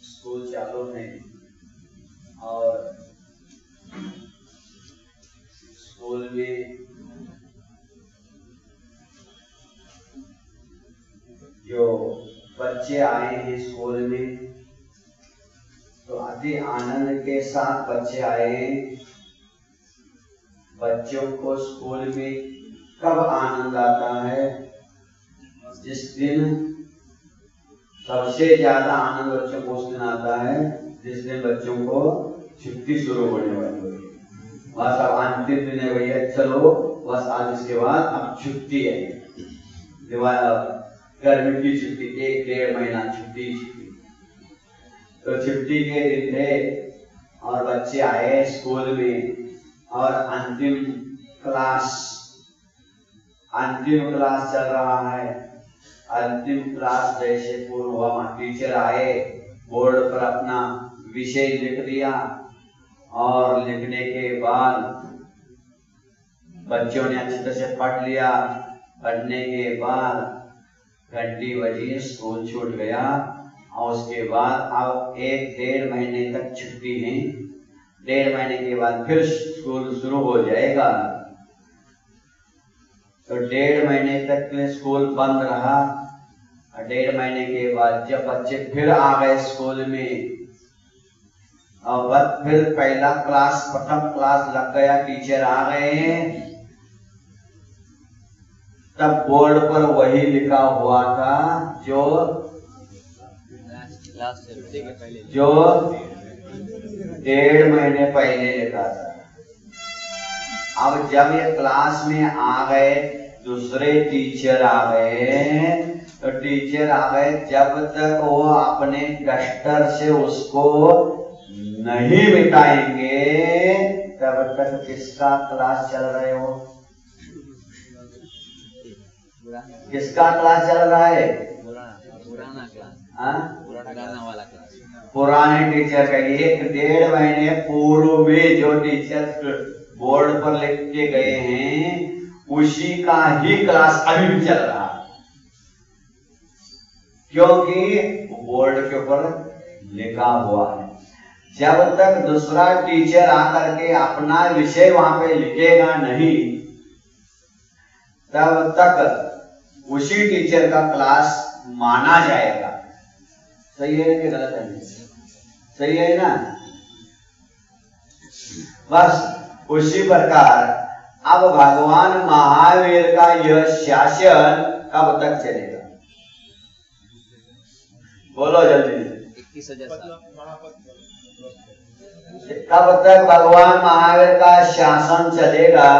School चालू है और स्कूल में जो बच्चे आए हैं स्कूल में तो अति आनंद के साथ बच्चे आए हैं। बच्चों को स्कूल में कब आनंद आता है? जिस दिन सबसे ज्यादा आनंद बच्चों को उस दिन आता है जिस दिन बच्चों को छुट्टी शुरू होने वाली है। बस अब अंतिम दिन है भैया, चलो बस आज इसके बाद अब छुट्टी है, गर्मी की छुट्टी, 1-1.5 महीना छुट्टी। तो छुट्टी के दिन थे और बच्चे आए स्कूल में और अंतिम क्लास चल रहा है। अंतिम क्लास जैसे पूर्ण हुआ, टीचर आए, बोर्ड पर अपना विषय लिख दिया और लिखने के बाद बच्चों ने अच्छी तरह से पढ़ लिया। पढ़ने के बाद घंटी बजी, स्कूल छूट गया और उसके बाद अब 1-1.5 महीने तक छुट्टी है। 1.5 महीने के बाद फिर स्कूल शुरू हो जाएगा। तो 1.5 महीने तक स्कूल बंद रहा। 1.5 महीने के बाद जब बच्चे फिर आ गए स्कूल में और फिर प्रथम क्लास लग गया, टीचर आ गए, तब बोर्ड पर वही लिखा हुआ था जो 1.5 महीने पहले लिखा था। अब जब ये क्लास में आ गए, दूसरे टीचर आ गए, तो टीचर आ गए, जब तक वो अपने डस्टर से उसको नहीं मिटाएंगे तब तक किसका क्लास चल रहे हो? किसका क्लास चल रहा है? पुराना क्लास, पुराना वाला क्लास। पुराने टीचर का 1-1.5 महीने पूर्व में जो टीचर बोर्ड पर लिख के गए हैं उसी का ही क्लास अभी भी चल रहा है, क्योंकि बोर्ड के ऊपर लिखा हुआ है। जब तक दूसरा टीचर आकर के अपना विषय वहां पे लिखेगा नहीं, तब तक उसी टीचर का क्लास माना जाएगा। सही है कि गलत है? सही है ना? बस उसी प्रकार अब भगवान महावीर का यह शासन कब तक चलेगा? बोलो जल्दी। 21,000 साल। कब तक भगवान महावीर का शासन चलेगा?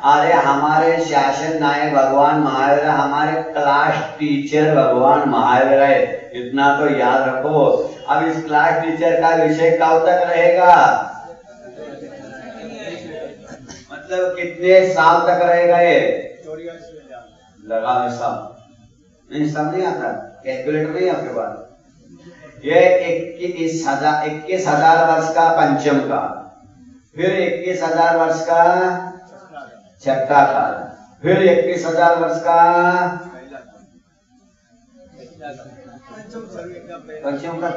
अरे हमारे शासन नायक भगवान महावीर, हमारे क्लास टीचर भगवान महावीर है, इतना तो याद रखो। अब इस क्लास टीचर का विषय कब तक रहेगा? मतलब कितने साल तक रहेगा? ये लगा हिसाब नहीं, सब नहीं आता, कैलकुलेटर नहीं आपके पास। ये 21,000 वर्ष का पंचम काल, फिर 21,000 वर्ष का छठा काल, फिर 21,000 वर्ष का पंचम काल,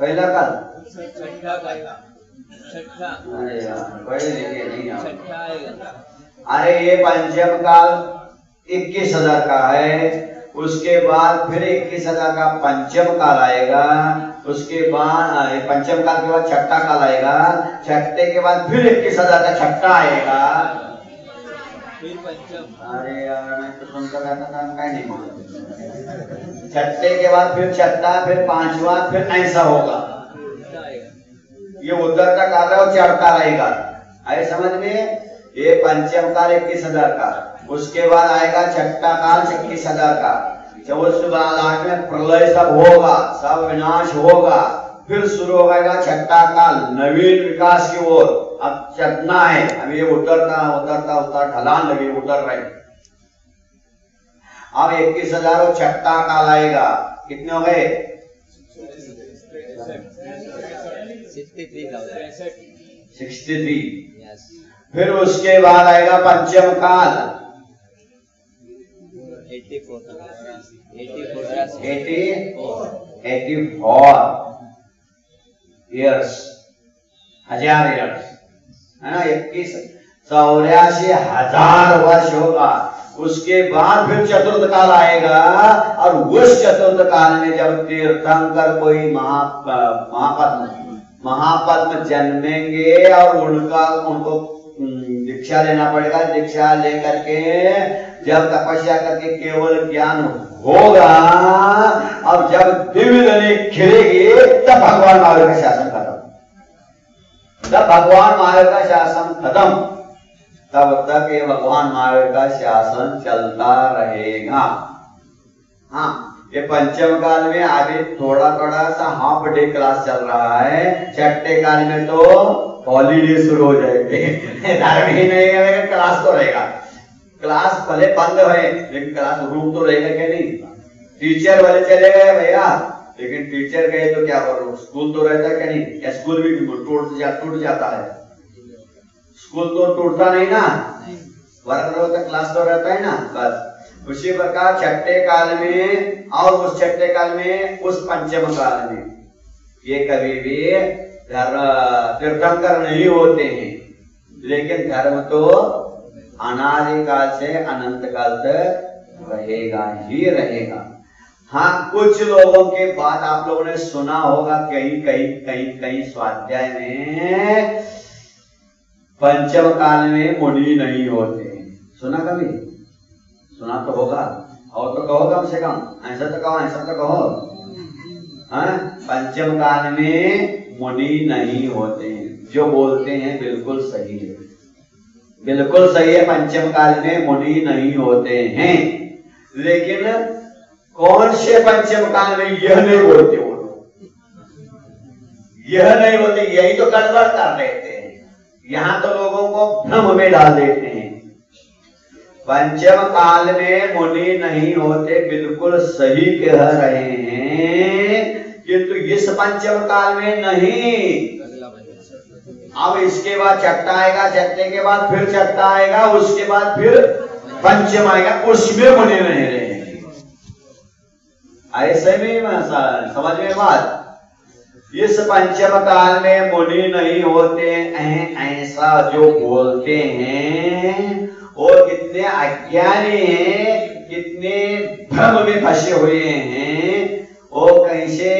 पहला काल। अरे यार पढ़े लिखे नहीं आप। अरे ये पंचम काल 21,000 का है, उसके बाद फिर 21,000 का पंचम काल आएगा, उसके बाद पंचम काल के बाद छठा काल आएगा, छठे के बाद फिर 21,000 का छठा आएगा, फिर पंचम। अरे यार मैं तो सुनता रहता था, क्या नहीं मालूम। छठे के बाद फिर छठा, फिर पांचवा, फिर ऐसा होगा। ये उतरता काल है और चढ़ता रहेगा। आए समझ में? ये पंचम काल 21,000 का, उसके बाद आएगा छठा काल 21,000 का, जब उसके बाद लास्ट में प्रलय सब होगा, सब विनाश होगा, फिर शुरू हो जाएगा छठा काल नवीन विकास की ओर। अब चलना है, अब ये उतरता उतरता उतर ढलान लगे, उतर रहे। अब 21,000 छठा काल आएगा, कितने हो गए? 63। फिर उसके बाद आएगा पंचम काल 84 ईयर्स, 1000 ईयर्स है ना, 84,000 वर्ष होगा। उसके बाद फिर चतुर्थ काल आएगा, और उस चतुर्थ काल में जब तीर्थंकर कोई महापद्म जन्मेंगे और उनको दीक्षा लेना पड़ेगा। दीक्षा लेकर के जब तपस्या करके केवल ज्ञान होगा और जब दिव्य दली खिलेगी, तब भगवान महावीर का शासन खत्म। जब भगवान महावीर का शासन खत्म, तब तक ये भगवान महावीर का शासन चलता रहेगा। हाँ, ये पंचम काल में अभी थोड़ा थोड़ा सा हाफ डे क्लास चल रहा है। छठे काल में तो हॉलीडे शुरू हो जाएंगे, नहीं रहेगा, क्लास तो रहेगा। क्लास भले बंद है, लेकिन क्लास रूम तो रहेगा क्या नहीं। टीचर वाले चले गए भैया, लेकिन टीचर गए तो क्या करो, स्कूल तो रहता क्या नहीं। या स्कूल भी टूट जाता है, स्कूल तो टूटता नहीं ना, वर्ग रहता, क्लास तो रहता है ना। बस उसी प्रकार छठे काल में और उस छठे काल में उस पंचम काल में ये कभी भी तीर्थंकर नहीं होते हैं, लेकिन धर्म तो अनादि काल से अनंत काल तक रहेगा ही रहेगा। हाँ, कुछ लोगों के बात आप लोगों ने सुना होगा, कहीं स्वाध्याय में पंचम काल में मुनि नहीं होते। सुना कभी? सुना तो होगा, और तो कहो कम से कम, ऐसा तो कहो, ऐसा तो कहो। हाँ, पंचम काल में मुनि नहीं होते हैं। जो बोलते हैं बिल्कुल सही है, बिल्कुल सही है। पंचम काल में मुनि नहीं होते हैं, लेकिन कौन से पंचम काल में यह नहीं बोलते वो लोग, यह नहीं बोलते, यही तो गड़बड़ कर देते हैं। यहाँ तो लोगों को भ्रम में डाल देते हैं। पंचम काल में मुनि नहीं होते, बिल्कुल सही कह रहे हैं, किंतु इस पंचम काल में नहीं। अब इसके बाद छठा आएगा, छठे के बाद फिर छठा आएगा, उसके बाद फिर पंचम आएगा, उसमें मुनि नहीं रहेंगे। ऐसे में समझ में बात। इस पंचम काल में मुनि नहीं होते हैं, ऐसा जो बोलते हैं वो कितने अज्ञानी हैं, कितने भ्रम में फंसे हुए हैं। वो कहीं से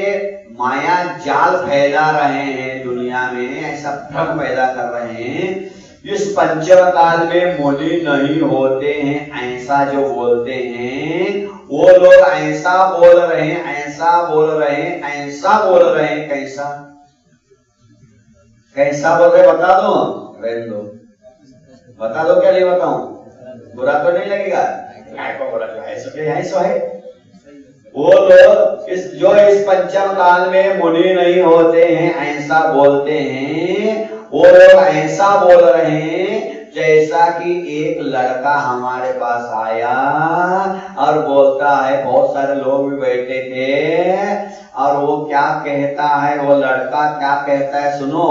माया जाल फैला रहे हैं दुनिया में, ऐसा भ्रम पैदा कर रहे हैं। इस पंचम काल में मुनि नहीं होते हैं, ऐसा जो बोलते हैं वो लोग ऐसा बोल रहे हैं, ऐसा बोल रहे हैं, ऐसा बोल रहे हैं। कैसा कैसा बोल रहे बता दो, रहने दो, बता दो। क्या नहीं बताऊं, बुरा तो नहीं लगेगा? ऐसा है वो लोग इस पंचम काल में मुनि नहीं होते हैं, ऐसा बोलते हैं। वो लोग ऐसा बोल रहे हैं जैसा कि एक लड़का हमारे पास आया और बोलता है, बहुत सारे लोग भी बैठे थे, और वो क्या कहता है, वो लड़का क्या कहता है, सुनो।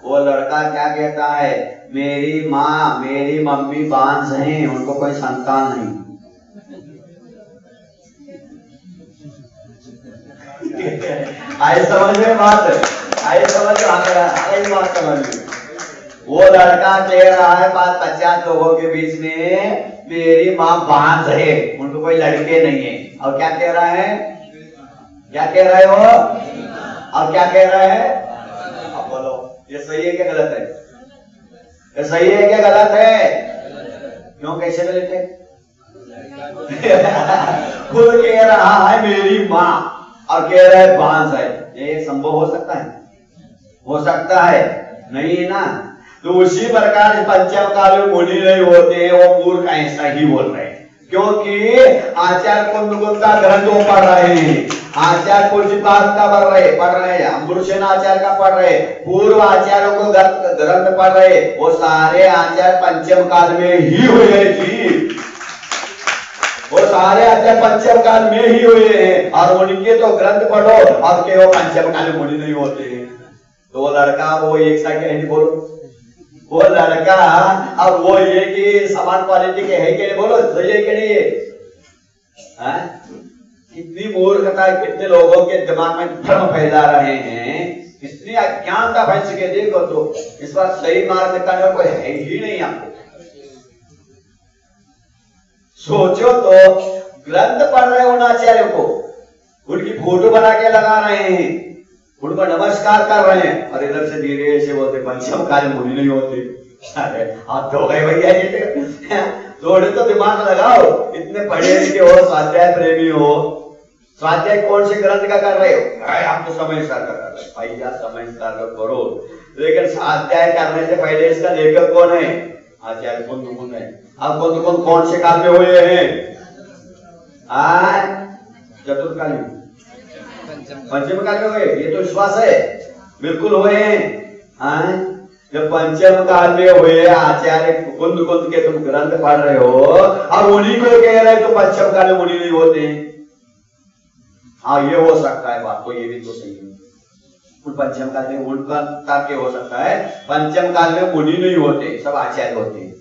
वो लड़का क्या कहता है, मेरी माँ मेरी मम्मी बांझ हैं, उनको कोई संतान नहीं। आई समझ में बात, आई समझ में। वो लड़का कह रहा है 50 लोगों के बीच में, मेरी माँ बांझ है, उनको कोई लड़के नहीं है। और क्या कह रहा है, क्या कह रहा है वो, और क्या कह रहा है? अब बोलो, ये सही है क्या गलत है? ये सही है क्या गलत है? क्यों, कैसे गलत है? खुद कह रहा है मेरी माँ और कह रहा है बांझ है। ये संभव हो सकता है? हो सकता है नहीं है ना। तो उसी प्रकार पंचम काल में मुनि नहीं होते हैं, वो मूर्ख ऐसा ही बोल रहे हैं, क्योंकि आचार्य कुंद का ग्रंथों पढ़ रहे हैं, आचार्य पूज्यपाद का पढ़ रहे हैं, अम्बुसेन आचार्य का पढ़ रहे, पूर्व आचार्यों को ग्रंथ पढ़ रहे, वो सारे आचार्य पंचम काल में ही हुए जी। वो सारे आचार्य पंचम काल में ही हुए हैं और उनके तो ग्रंथ पढ़ो और के वो पंचम काल में मुनि नहीं होते हैं। तो वो लड़का वो एक सा क्या नहीं बोलो, वो लड़का अब वो ये कि समान क्वालिटी के है कि नहीं बोलो, तो ये कि नहीं है? कितनी मूर्खता कितने लोगों के दिमाग में भ्रम फैला रहे हैं, कितनी अज्ञानता फैल चुके देखो। तो इस बार सही मार्ग दिखाने कोई है ही नहीं आपको। सोचो तो ग्रंथ पढ़ रहे हो आचार्य को, उनकी फोटो बना के लगा रहे हैं, उनको नमस्कार कर रहे हैं और इधर से धीरे से बोलते पंचम काल मुनि नहीं होते। अरे आप तो गए भैया, ये थोड़े तो दिमाग लगाओ, इतने पढ़े लिखे हो, स्वाध्याय प्रेमी हो, स्वाध्याय कौन से ग्रंथ का कर रहे हो? आप तो समय सार का कर रहे हो भैया, समय सार का करो, लेकिन स्वाध्याय करने से पहले इसका लेखक कौन है? आचार्य कौन है? अब कौन से काल में हुए हैं? चतुर्थकाली पंचम काल में हुए, ये तो विश्वास है, बिल्कुल हुए हैं। जब पंचम काल में हुए आचार्य कुंद के तुम ग्रंथ पढ़ रहे हो और उन्हीं को कह रहे तो पंचम काल में मुनि नहीं होते हैं। हाँ ये हो सकता है, बात तो ये भी तो सही है। पंचम काल में उनका तात्पर्य हो सकता है, पंचम काल में मुनि नहीं होते, सब आचार्य होते हैं।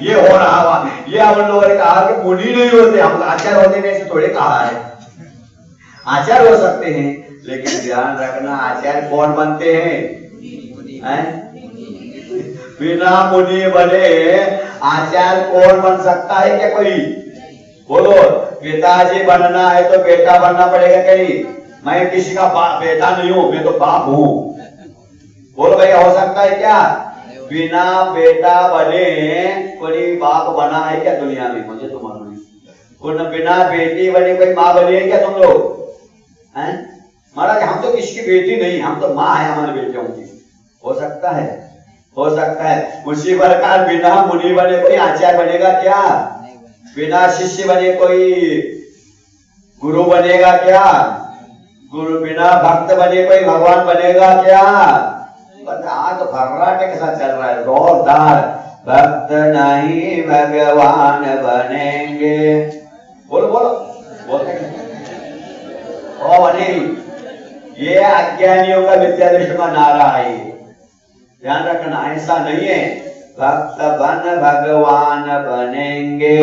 ये हो रहा, ये हम लोगों ने कहा कि मुनि नहीं होते, हम आचार्य होते नहीं, ऐसे थोड़े कहा है। आचार्य हो सकते हैं, लेकिन ध्यान रखना आचार्य कौन बनते हैं? बिना मुनि बने आचार्य कौन बन सकता है क्या कोई? बोलो, पिताजी बनना है तो बेटा बनना पड़ेगा कहीं? मैं किसी का बेटा नहीं हूं, मैं तो बाप हूं। बोलो भैया, हो सकता है क्या? बिना बेटा बने कोई बाप बना है क्या दुनिया में? मुझे तो मालूम नहीं। बिना बेटी बने कोई माँ बनी है क्या तुम लोग? महाराज हम तो किसी की बेटी नहीं, हम तो माँ है हमारे बेटियों की। हो सकता है, हो सकता है। उसी प्रकार बिना मुनि बने कोई आचार्य बनेगा क्या? बिना शिष्य बने कोई गुरु बनेगा क्या? गुरु बिना भक्त बने कोई भगवान बनेगा क्या? आज तो फर्राटे के साथ चल रहा है जोरदार, भक्त नहीं भगवान बनेंगे। बोलो बोलो बोलते ओ बनेगी। ये अज्ञानियों का विद्या दृष्टि का नारा है, ध्यान रखना, ऐसा नहीं है। भक्त बन भगवान बनेंगे,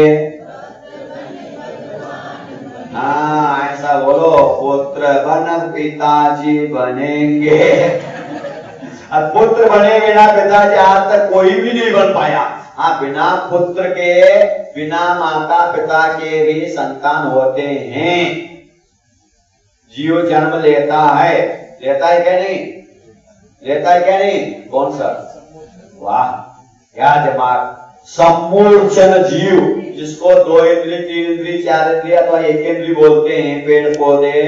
हाँ ऐसा बोलो। पुत्र बन पिताजी बनेंगे। अब पुत्र बने बिना पिताजी आज तक कोई भी नहीं बन पाया। हाँ, बिना पुत्र के, बिना माता पिता के भी संतान होते हैं। जीव जन्म लेता है क्या नहीं? लेता है क्या नहीं? कौन सा? वाह क्या दिमाग! सम्मूर्छन जीव, जिसको 2 इंद्रिय 3 इंद्रिय 4 इंद्रिय अथवा 1 इंद्रिय बोलते हैं, पेड़ पौधे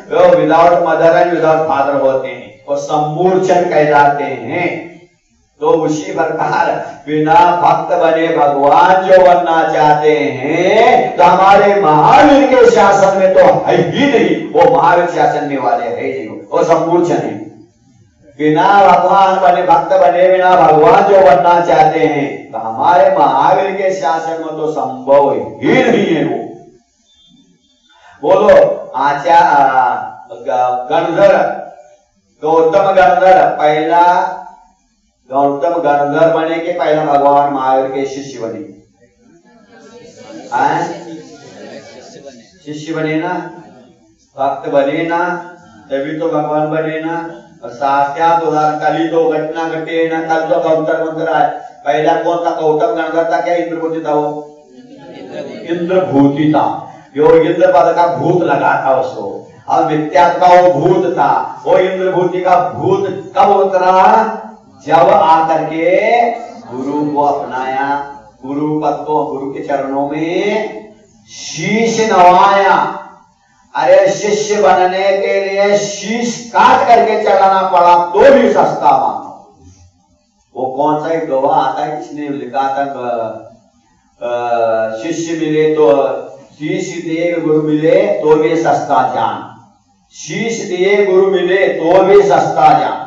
वो without mother and without father होते हैं, वो सम्मूर्छन कहलाते हैं। तो उसी प्रकार बिना भक्त बने भगवान जो बनना चाहते हैं, तो हमारे महावीर के शासन में तो है ही नहीं, वो महावीर शासन में वाले है ही नहीं, वो सम्मूर्छन है। बिना भगवान बने, भक्त बने बिना भगवान जो बनना चाहते हैं, तो हमारे महावीर के शासन में तो संभव ही नहीं है। वो बोलो गणधर, गौतम गणधर पहला, गौतम गणधर बने के पहला भगवान महावीर के शिष्य बने? शिष्य बने ना, भक्त बने ना, तभी तो भगवान बने ना। साक्षात उदाहरण कल ही 2 घटना घटी है ना, कल तो गौतम गणधर आज। पहला कौन था? गौतम गणधर था क्या? इंद्रभूति था वो, इंद्रभूति था, जो इंद्र पद का भूत लगा था उसको, और विद्या का वो भूत था। वो इंद्रभूति का भूत कब उतरा? जब आकर के गुरु को अपनाया, गुरु पद को, गुरु के चरणों में शीश नवाया। अरे शिष्य बनने के लिए शीश काट करके चढ़ाना पड़ा तो भी सस्ता मानो। वो कौन सा एक गवाह आता है, किसने लिखा था, शिष्य मिले तो शीश दिए गुरु मिले तो भी सस्ता जान, शीश दिए गुरु मिले तो भी सस्ता जान।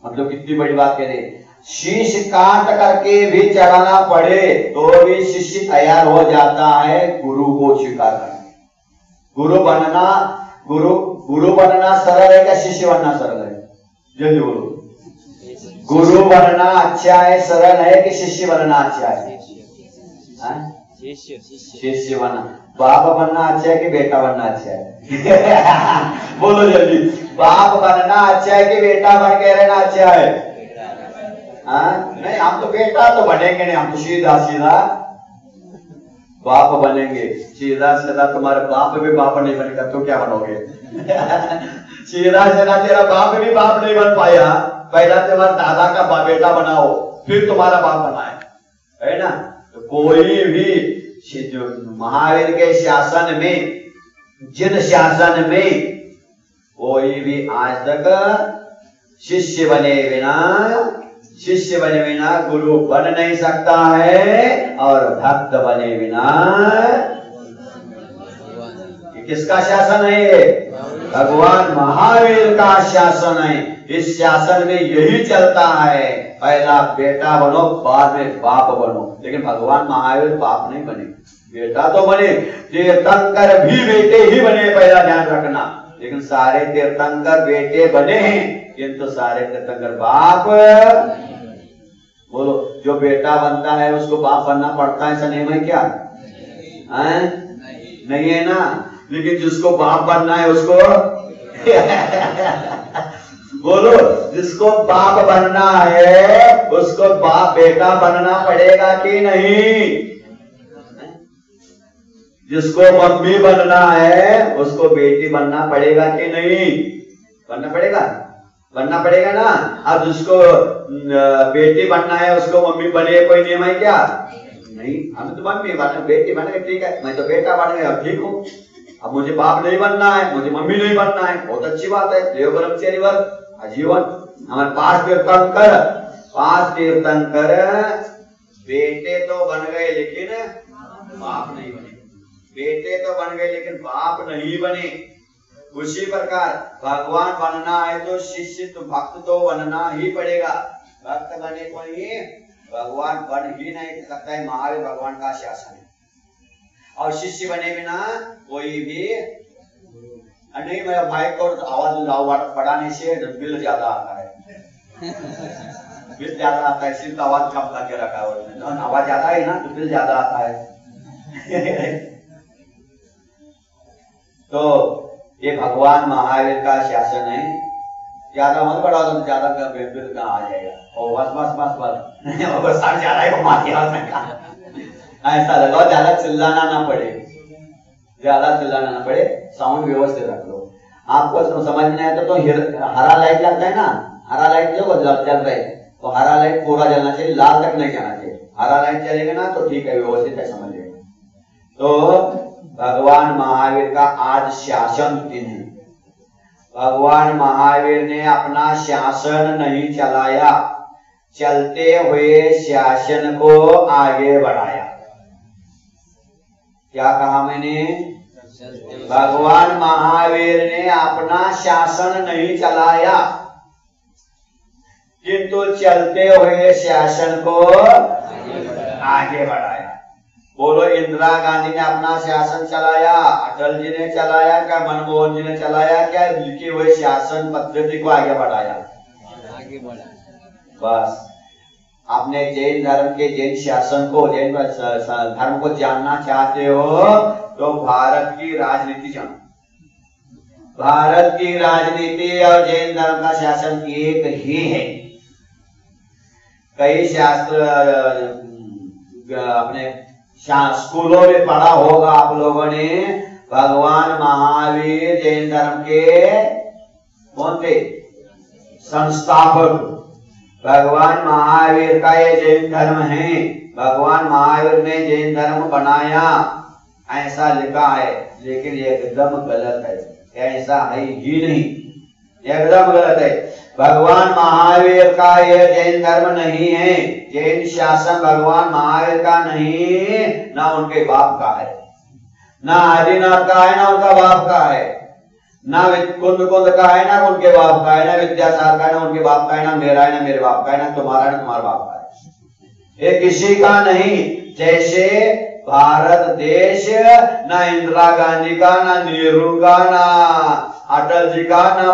मतलब कितनी बड़ी बात कह रहे। शीश काट करके भी चढ़ाना पड़े तो भी शिष्य तैयार हो जाता है गुरु को स्वीकार करने। गुरु बनना सरल है क्या शिष्य बनना सरल है? जल्दी बोलो। गुरु बनना अच्छा है, सरल है कि शिष्य बनना अच्छा है? शिष्य बनना। बाप बनना अच्छा है कि बेटा बनना अच्छा है? बोलो जल्दी। बाप बनना अच्छा है कि बेटा बन के रहना अच्छा है? नहीं, हम तो बेटा तो बनेंगे नहीं, हम तो सीधा सीधा बाप बनेंगे। सीधा सीधा तुम्हारे बाप भी बाप नहीं बनेगा तो क्या बनोगे? सीधा सीधा तेरा बाप भी बाप नहीं बन पाया, पहला तुम्हारा दादा का बेटा बनाओ फिर तुम्हारा बाप बनाए, है ना? तो कोई भी महावीर के शासन में, जिन शासन में कोई भी आज तक शिष्य बने बिना गुरु बन नहीं सकता है, और भक्त बने बिना। किसका शासन है ये? भगवान महावीर का शासन है। इस शासन में यही चलता है, पहला बेटा बनो बाद में बाप बनो। लेकिन भगवान महावीर बाप नहीं बने, बेटा तो बने। तीर्थंकर भी बेटे ही बने, पहला ध्यान रखना। लेकिन सारे तीर्थंकर बेटे बने हैं, किंतु सारे तीर्थंकर बाप। बोलो, जो बेटा बनता है उसको बाप बनना पड़ता है, ऐसा नियम है क्या? नहीं है ना। लेकिन जिसको बाप बनना है उसको बोलो, जिसको बाप बनना है उसको बाप बेटा बनना पड़ेगा कि नहीं? जिसको मम्मी बनना है उसको बेटी बनना पड़ेगा कि नहीं? बनना पड़ेगा ना। अब जिसको बेटी बनना है उसको मम्मी बने, कोई नियम है क्या? नहीं। हम तो मम्मी बने, बेटी बने, ठीक है, मैं तो बेटा बन गया, ठीक हूँ। अब मुझे बाप नहीं बनना है, मुझे मम्मी नहीं बनना है, बहुत अच्छी बात है। देव ब्रह्मचारी व्रत आजीवन। हमारे 5 तीर्थंकर बेटे तो बन गए लेकिन बाप नहीं बने। बेटे तो बन गए लेकिन बाप नहीं बने। उसी प्रकार भगवान बनना है तो शिष्य तो भक्त तो बनना ही पड़ेगा। भक्त बने कोई भगवान बन ही नहीं सकता है। महावीर भगवान का शासन है। और शिष्य बने बिना कोई भी नहीं। मेरा भाई को आवाज बढ़ाने से बिल ज्यादा आता है। बिल ज्यादा आता है, सिर्फ आवाज कम करके रखा है। आवाज ज्यादा है ना तो बिल ज्यादा आता है। तो ये भगवान महावीर का शासन है। ज्यादा मत बढ़ा दो, ज्यादा बिल कहाँ आ जाएगा। और बस सर ज्यादा ही घुमा दिया। ऐसा लगाओ ज्यादा चिल्लाना ना पड़े, साउंड व्यवस्थित रख लो। आपको समझ नहीं आता तो हरा लाइट लगता है ना, हरा लाइट जो चल रहा है तो हरा लाइट पूरा जलना चाहिए, लाल तक नहीं जाना चाहिए। हरा लाइट चलेगा ना तो ठीक है, व्यवस्थित है, समझ लेगा। तो भगवान महावीर का आज शासन दिन है। भगवान महावीर ने अपना शासन नहीं चलाया, चलते हुए शासन को आगे बढ़ाया। क्या कहा मैंने? भगवान महावीर ने अपना शासन नहीं चलाया, किंतु चलते हुए शासन को आगे बढ़ाया। बोलो, इंदिरा गांधी ने अपना शासन चलाया, अटल जी ने चलाया क्या, मनमोहन जी ने चलाया क्या? लिखे हुए शासन पद्धति को आगे बढ़ाया। बस अपने जैन धर्म के जैन शासन को, जैन धर्म को जानना चाहते हो तो भारत की राजनीति जानो। भारत की राजनीति और जैन धर्म का शासन एक ही है। कई शास्त्र अपने स्कूलों में पढ़ा होगा आप लोगों ने। भगवान महावीर जैन धर्म के कौन थे? संस्थापक। भगवान महावीर का ये जैन धर्म है। भगवान महावीर ने जैन धर्म बनाया, ऐसा लिखा है, लेकिन एकदम गलत है। ऐसा है ही नहीं, एकदम गलत है। भगवान महावीर का यह जैन धर्म नहीं है। जैन शासन भगवान महावीर का नहीं, ना उनके बाप का है, ना आदिनाथ का है, ना उनका बाप का है, ना कुंद कुंद का है, ना उनके बाप का है, ना विद्यासागर का है, ना उनके बाप का है, ना मेरा है, ना मेरे बाप का है, ना तुम्हारा है, ना तुम्हारे बाप का है। ये किसी का नहीं। जैसे भारत देश ना इंदिरा गांधी का, ना नेहरू का, ना अटल जी का, ना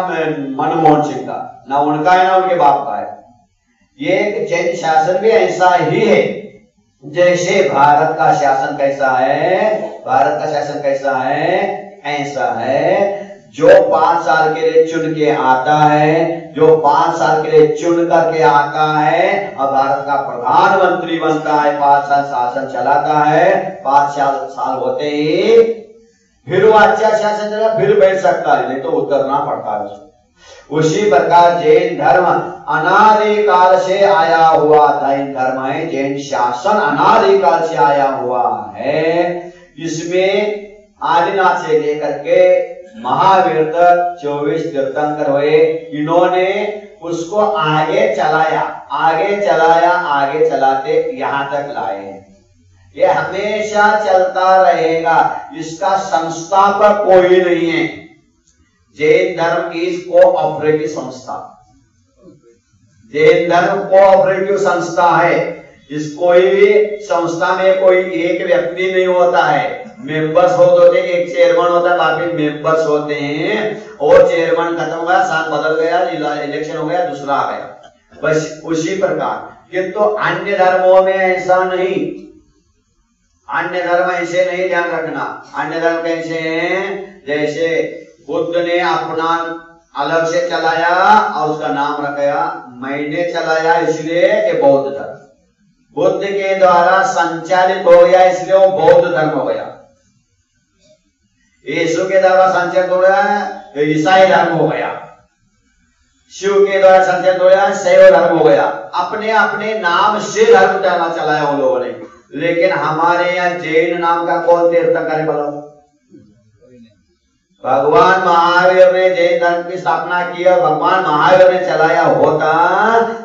मनमोहन सिंह का, ना उनका है, ना उनके बाप का है। ये जैन शासन भी ऐसा ही है। जैसे भारत का शासन कैसा है, भारत का शासन कैसा है, ऐसा है। जो 5 साल के लिए चुन के आता है, जो 5 साल के लिए चुन करके आता है और भारत का प्रधानमंत्री बनता है, 5 साल शासन चलाता है, 5 साल होते ही फिर वो अच्छा शासन चला, फिर बैठ सकता है, नहीं तो उतरना पड़ता है। उसी प्रकार जैन धर्म अनादि काल से आया हुआ जैन धर्म है। जैन शासन अनादि काल से आया हुआ है। इसमें आदिनाथ से लेकर के महावीर तक 24 तीर्थंकर हुए। इन्होंने उसको आगे चलाया, आगे चलाया, आगे चलाते यहाँ तक लाए। ये हमेशा चलता रहेगा, इसका संस्थापक कोई नहीं है। जैन धर्म की कोऑपरेटिव संस्था, जैन धर्म कोऑपरेटिव संस्था है। इस कोई भी संस्था में कोई एक व्यक्ति नहीं होता है, मेंबर्स होते, एक चेयरमैन होता है, बाकी मेंबर्स होते हैं। और चेयरमैन खत्म हो गया, साल बदल गया, इलेक्शन हो गया, दूसरा आ गया, बस उसी प्रकार। किंतु अन्य धर्मों में ऐसा नहीं, अन्य धर्म ऐसे नहीं, ध्यान रखना। अन्य धर्म कैसे हैं? जैसे बुद्ध ने अपना अलग से चलाया और उसका नाम रखा मैंने चलाया, इसलिए ये बौद्ध धर्म। बुद्ध के द्वारा संचालित हो गया, इसलिए वो बौद्ध धर्म हो गया। यीशु के द्वारा संचालित हो गया तो ईसाई धर्म हो गया। शिव के द्वारा संचालित हो गया, शैव धर्म हो गया। अपने अपने नाम से धर्म चलाया उन लोगों ने। लेकिन हमारे यहाँ जैन नाम का कौन तीर्थंकर है बोलो? भगवान महावीर ने जैन धर्म की स्थापना की और भगवान महावीर ने चलाया होता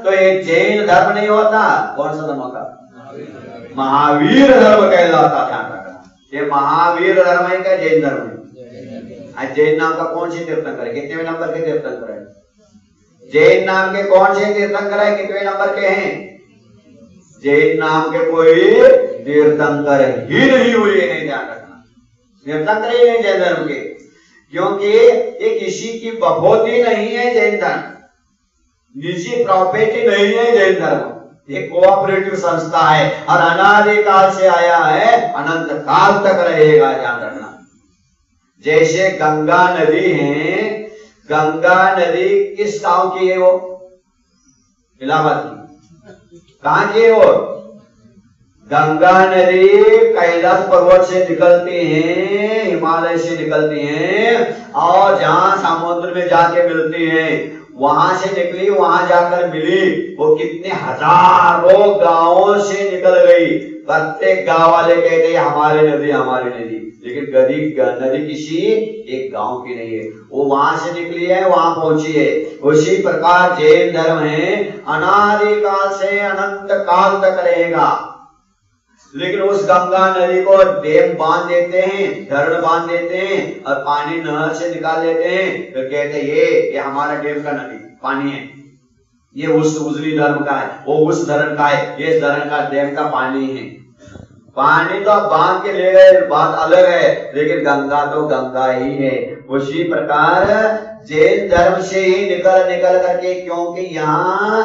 तो ये जैन धर्म नहीं होता। कौन सा धर्म होता? महावीर धर्म कहलाता। ध्यान रखना, ये महावीर धर्म है क्या जैन धर्म है? जैन नाम का कौन से तीर्थंकर है? कितने नंबर के तीर्थंकर है? जैन नाम के कौन से तीर्थंकर है? कितने नंबर के हैं? जैन नाम के कोई तीर्थंकर ही नहीं हुए हैं। ध्यान रखना, तीर्थंकर ही नहीं जैन धर्म के, क्योंकि ये किसी की बहोती नहीं है जैन धर्म, निजी प्रॉपर्टी नहीं है जैन धर्म। एक कोऑपरेटिव संस्था है और अनादि काल से आया है, अनंत काल तक रहेगा। ध्यान रखना, जैसे गंगा नदी है, गंगा नदी किस गांव की है? वो इलाहाबाद की। कहां की है वो? गंगा नदी कैलाश पर्वत से निकलती है, हिमालय से निकलती है और जहां समुद्र में जाके मिलती है, वहां से निकली, वहां जाकर मिली। वो कितने हजारों गांवों से निकल गई। प्रत्येक गांव वाले कहते हैं हमारी नदी, हमारी नदी, लेकिन नदी किसी एक गांव की नहीं है। वो वहां से निकली है, वहां पहुंची है। उसी प्रकार जैन धर्म है, अनादि काल से अनंत काल तक रहेगा। लेकिन उस गंगा नदी को डैम बांध देते हैं, धरण बांध देते हैं और पानी नहर से निकाल देते हैं। तो कहते हैं ये हमारा डैम का नदी पानी है, ये उस उजली धर्म का है, वो उस धरण का है, ये धरण का डैम का पानी है। पानी तो बांध के ले गए, बात अलग है, लेकिन गंगा तो गंगा ही है। उसी प्रकार जैन धर्म से ही निकल करके, क्योंकि यहाँ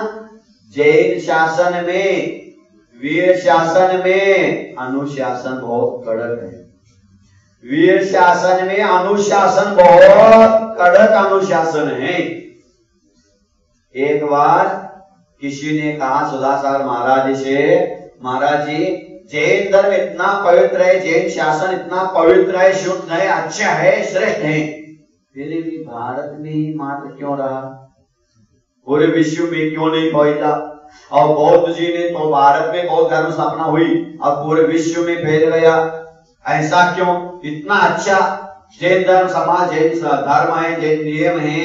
जैन शासन में, वीर शासन में अनुशासन बहुत कड़क है। वीर शासन में अनुशासन बहुत कड़क अनुशासन है। एक बार किसी ने कहा सुधासागर महाराज से, महाराज जी जैन धर्म इतना पवित्र है, जैन शासन इतना पवित्र है, शुद्ध है, अच्छा है, श्रेष्ठ है, फिर भी भारत में ही मात्र क्यों रहा? पूरे विश्व में क्यों नहीं फैला? और बौद्ध जी ने तो भारत में बौद्ध धर्म स्थापना हुई और पूरे विश्व में फैल गया, ऐसा क्यों? इतना अच्छा जैन धर्म समाज, जैन धर्म है, जैन नियम है,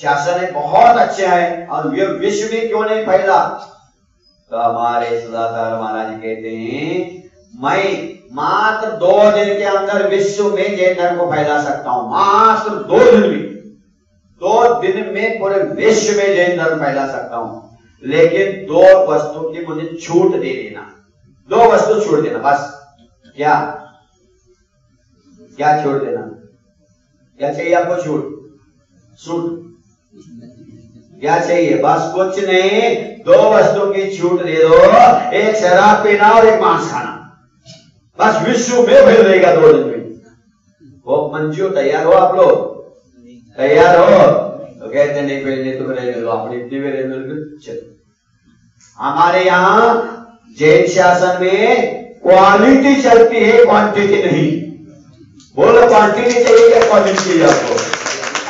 शासन है, बहुत अच्छा है, और ये विश्व में क्यों नहीं फैला? तो हमारे सुधाकर महाराज कहते हैं मैं मात्र 2 दिन के अंदर विश्व में जैन धर्म को फैला सकता हूं, मात्र 2 दिन में। तो दिन में पूरे विश्व में जैन धर्म फैला सकता हूं, लेकिन 2 वस्तु की मुझे छूट दे देना, 2 वस्तु छूट देना बस। क्या क्या छूट देना? क्या चाहिए आपको? छूट क्या चाहिए? बस कुछ नहीं, 2 वस्तु की छूट दे दो, एक शराब पीना और एक मांस खाना, बस विश्व में फिर रहेगा 2 दिन में। वो मंजू तैयार हो? आप लोग तैयार हो? तो कहते नहीं पहले तो रह लो अपनी इतनी में रह। चलो, हमारे यहाँ जैन शासन में क्वालिटी चलती है, क्वांटिटी नहीं। बोलो क्वांटिटी चाहिए क्या क्वालिटी चाहिए आपको?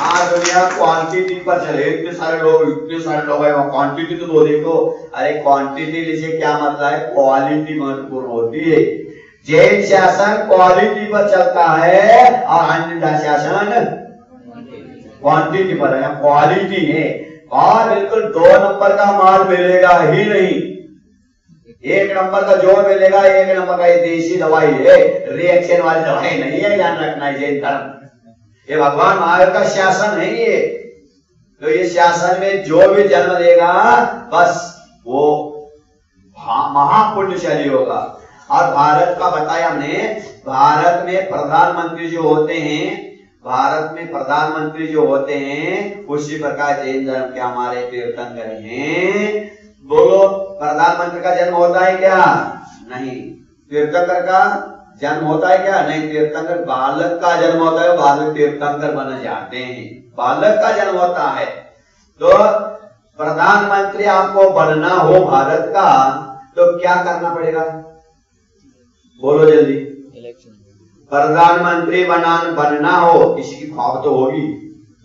आज दुनिया क्वांटिटी पर चले, इतने सारे लोग है, क्वांटिटी तो दो देखो। अरे क्वांटिटी से क्या मतलब है? क्वालिटी महत्वपूर्ण होती है। जैन शासन क्वालिटी पर चलता है और अन्य शासन क्वांटिटी पर है। क्वालिटी है और बिल्कुल 2 नंबर का माल मिलेगा ही नहीं, 1 नंबर का जो मिलेगा 1 नंबर का। ये देशी दवाई है, रिएक्शन वाली दवाई नहीं है, ध्यान रखना है। जैन धर्म ये भगवान महावीर का शासन है ये। तो ये शासन में जो भी जन्म लेगा बस वो महापुण्यशाली होगा। और भारत का बताया हमने, भारत में प्रधानमंत्री जो होते हैं, भारत में प्रधानमंत्री जो होते हैं उसी प्रकार जैन धर्म के हमारे तीर्थंकर हैं। बोलो प्रधानमंत्री का जन्म होता है क्या? नहीं। तीर्थंकर का जन्म होता है क्या? नहीं। तीर्थंकर बालक का जन्म होता है, बालक तीर्थंकर बन जाते हैं, बालक का जन्म होता है। तो प्रधानमंत्री आपको बनना हो भारत का तो क्या करना पड़ेगा? बोलो जल्दी। इलेक्शन। प्रधानमंत्री बनना हो, किसी की ख्वाब तो होगी,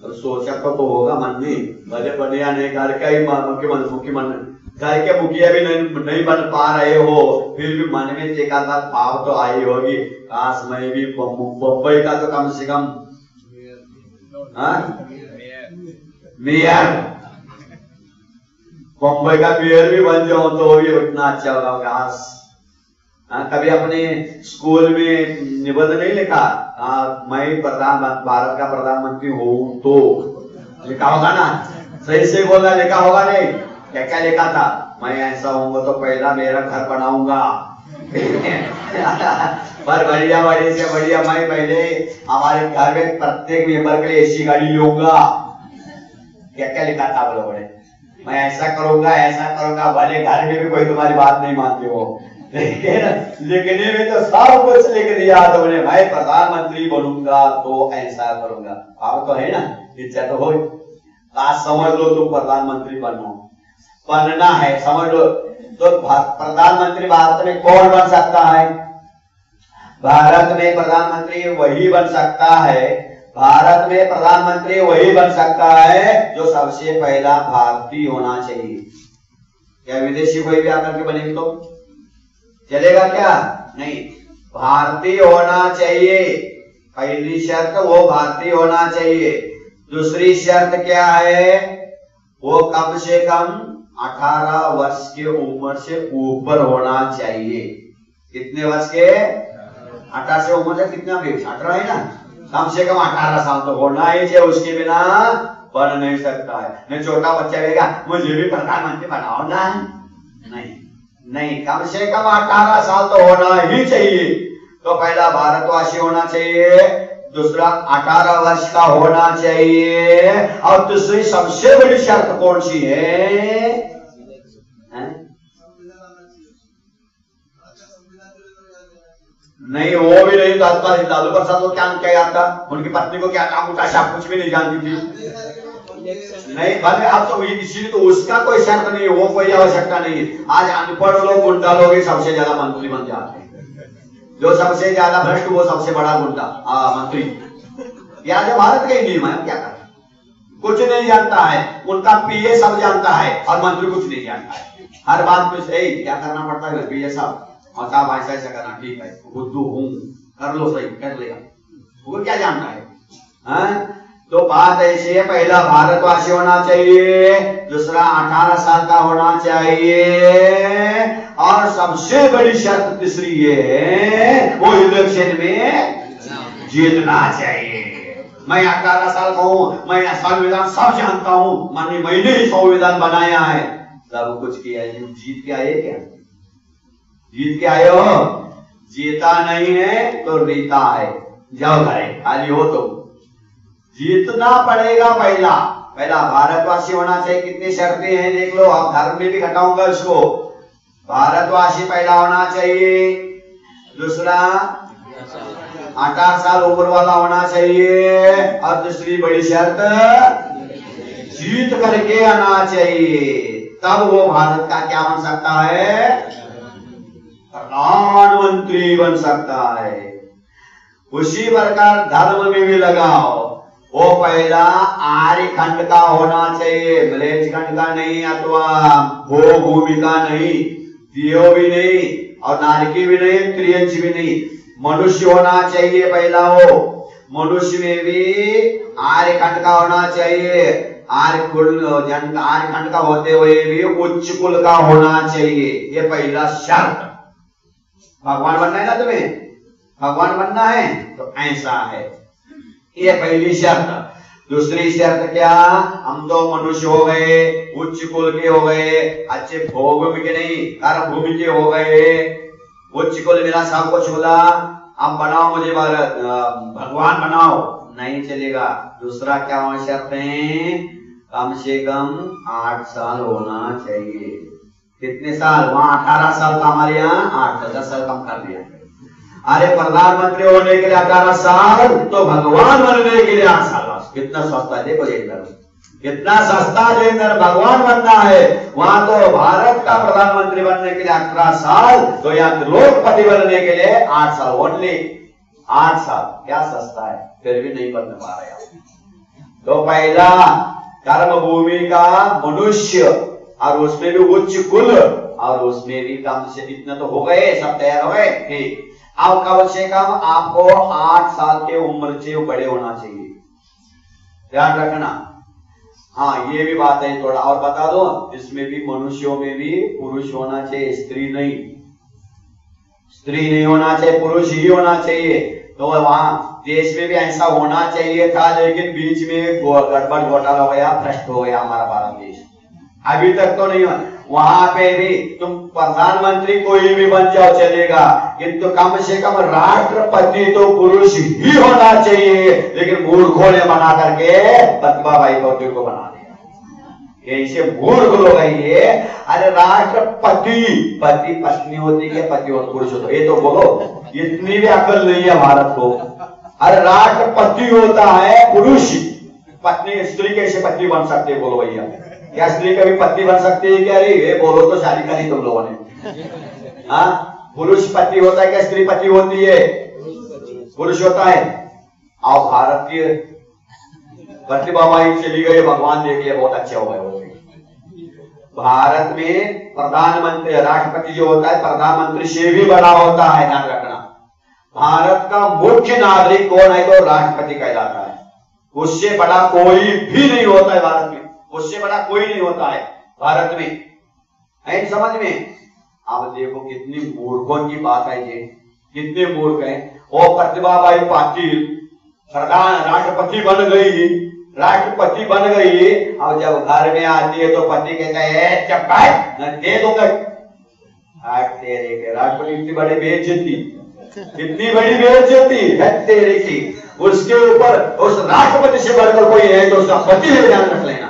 तो सोचा तो होगा मन में, भले बने या नहीं, घर का ही मुख्यमंत्री, घर के मुखिया भी नहीं बन पा रहे हो, फिर भी मन में एक आध भाव तो आई होगी, काश मैं भी मुंबई का तो कम से कम मेयर, मुंबई का मेयर भी बन जाऊं तो भी उतना अच्छा होगा। काश कभी अपने स्कूल में निबंध नहीं लिखा, मैं भारत का प्रधानमंत्री हूं, तो लिखा होगा ना? सही से बोलना, लिखा होगा नहीं? क्या क्या लिखा था? मैं ऐसा होऊंगा तो पहला मेरा घर बनाऊंगा पर बढ़िया बड़ी से बढ़िया मैं पहले हमारे घर में प्रत्येक मेंबर के लिए एसी गाड़ी लूंगा। क्या क्या लिखा था आप लोगों ने? मैं ऐसा करूंगा, भले घर में भी कोई तुम्हारी बात नहीं मानते हो, लेकिन लिखने में तो सब कुछ लिख दिया तुमने, मैं प्रधानमंत्री बनूंगा तो ऐसा करूंगा। आप तो है ना, इच्छा तो हो, आज समझ लो तुम प्रधानमंत्री बनना है, समझ लो। तो प्रधानमंत्री भारत में कौन बन सकता है? भारत में प्रधानमंत्री वही बन सकता है, भारत में प्रधानमंत्री वही बन सकता है जो सबसे पहला भारतीय होना चाहिए। क्या विदेशी कोई भी आकर के बनेगी तो चलेगा क्या? नहीं, भारतीय होना चाहिए। पहली शर्त वो भारतीय होना चाहिए। दूसरी शर्त क्या है? वो कम से कम 18 वर्ष की उम्र से ऊपर होना चाहिए। कितने वर्ष के? 18 से उम्र से कितना भी 18 है ना, कम से कम 18 साल तो होना ही चाहिए, उसके बिना बन नहीं सकता है। नहीं छोटा बच्चा कहेगा मुझे भी प्रधानमंत्री बनाओ ना, नहीं, कम से कम 18 साल तो होना ही चाहिए। तो पहला भारतवासी होना चाहिए, दूसरा 18 वर्ष का होना चाहिए, और दूसरी सबसे बड़ी शर्त कौन सी है? नहीं, वो भी नहीं। लालू प्रसाद को क्या याद था? उनकी पत्नी को क्या काम होता है? कुछ भी नहीं जानती थी। नहीं भले आप तो इसीलिए तो उसका कोई शर्त नहीं है, वो कोई आवश्यकता नहीं है। आज अनपढ़ लोग, गुंडा लोग ही सबसे ज्यादा मंत्री बन जाते हैं। जो सबसे ज्यादा भ्रष्ट वो सबसे बड़ा गुंडा मंत्री। याद है, भारत का ही नियम है। क्या कर कुछ नहीं जानता है, उनका पीए सब जानता है और मंत्री कुछ नहीं जानता है। हर बात में सही क्या करना पड़ता है, पीए साहब और साहब ऐसा करना, ठीक है, बुद्धू हूं, कर लो, सही कर लेगा, वो क्या जानता है? तो बात ऐसी है, पहला भारतवासी होना चाहिए, दूसरा 18 साल का होना चाहिए, और सबसे बड़ी शर्त तीसरी है, वो इलेक्शन में जीतना चाहिए। मैं 18 साल का हूं, मैं संविधान सब जानता हूं, मानी मैंने ही संविधान बनाया है, सब कुछ किया है, जीत के आए क्या? जीत के आए हो? जीता नहीं है तो रीता है, जाओ घरे खाली हो तो जीतना पड़ेगा। पहला भारतवासी होना चाहिए। कितनी शर्तें हैं देख लो, आप धर्म में भी घटाऊंगा इसको। भारतवासी पहला होना चाहिए, दूसरा 18 साल उम्र वाला होना चाहिए, और दूसरी बड़ी शर्त जीत करके आना चाहिए, तब वो भारत का क्या बन सकता है? प्रधानमंत्री बन सकता है। उसी प्रकार धर्म में भी लगाओ, वो पहला आर्य खंड का होना चाहिए, मलेच्छ खंड का नहीं, अथवा भूमि का नहीं, देव भी नहीं और नारकी भी नहीं, त्रियंश भी नहीं, मनुष्य होना चाहिए पहला। वो मनुष्य में भी आर्य खंड का होना चाहिए, आर्य खंड का होते हुए भी उच्च कुल का होना चाहिए, ये पहला शर्त। भगवान बनना है ना तुम्हें, भगवान बनना है तो ऐसा है, ये पहली शर्त। दूसरी शर्त क्या? हम तो मनुष्य हो गए, उच्च कुल के हो गए, अच्छे भोग के नहीं कर्म भूमि के हो गए, उच्च कुल मेरा सब कुछ बोला, अब बनाओ मुझे भगवान बनाओ, नहीं चलेगा। दूसरा क्या हो शर्त है? कम से कम 8 साल होना चाहिए। कितने साल? वहां 18 साल था, हमारे यहाँ 8, 10 साल कम कर दिया। अरे प्रधानमंत्री होने के लिए 18 साल, तो भगवान बनने के लिए 8 साल। कितना सस्ता है देखो जेंद्र, कितना सस्ता जेंद्र, भगवान बनना है। वहां तो भारत का प्रधानमंत्री बनने के लिए 18 साल, तो यहाँ लोकपति बनने के लिए 8 साल, ओनली 8 साल। क्या सस्ता है, फिर भी नहीं बन पा रहे। तो पहला कर्म भूमि का मनुष्य, और उसमें भी उच्च कुल, और उसमें भी कम से इतना तो हो गए, सब तैयार हो गए, ठीक। अब कम से कम आपको 8 साल के उम्र से बड़े होना चाहिए, ध्यान रखना। हाँ, ये भी बात है, थोड़ा और बता दो, इसमें भी मनुष्यों में भी पुरुष होना चाहिए, स्त्री नहीं होना चाहिए, पुरुष ही होना चाहिए। तो वहां देश में भी ऐसा होना चाहिए था, लेकिन बीच में गड़बड़ घोटाला हो गया, भ्रष्ट हो गया हमारा भारत देश। अभी तक तो नहीं हुआ। वहां पे भी तुम प्रधानमंत्री कोई भी बन जाओ चलेगा, किंतु कम से कम राष्ट्रपति तो पुरुष ही होना चाहिए। लेकिन मूर्खों ने बना करके प्रतिभा बाई पौत्री को बना दिया, ऐसे मूर्ख लोग है ये। अरे राष्ट्रपति, पति पत्नी होती है, पति और पुरुष होता, ये तो बोलो, इतनी भी अकल नहीं है भारत को। अरे राष्ट्रपति होता है पुरुष, पत्नी स्त्री कैसे पत्नी बन सकते बोलो भैया? क्या स्त्री कभी पति बन सकती है क्या? अरे ये बोलो तो शादी करी तुम लोगों ने। हाँ, पुरुष पति होता है क्या? स्त्री पति होती है? पुरुष होता है। आओ भारत की प्रतिभा बाई चली गई, भगवान देख लिया, बहुत अच्छे हो गए। भारत में प्रधानमंत्री, राष्ट्रपति जो होता है प्रधानमंत्री से भी बड़ा होता है, ध्यान रखना। भारत का मुख्य नागरिक कौन है? तो राष्ट्रपति कहलाता है। उससे बड़ा कोई भी नहीं होता है भारत में, उससे बड़ा कोई नहीं होता है भारत में, है समझ में? अब देखो कितनी मूर्खों की बात है ये, कितने मूर्ख हैं। और प्रतिभा बाई पाटिल राष्ट्रपति बन गई, अब जब घर में आती है तो पति कहता है चप्पा दे दूंगा। तेरे के राष्ट्रपति इतनी बड़ी बेइज्जती, इतनी बड़ी बेइज्जती है तेरे की। उसके ऊपर उस राष्ट्रपति से बढ़कर कोई है तो उसका पति है, ध्यान रख लेना।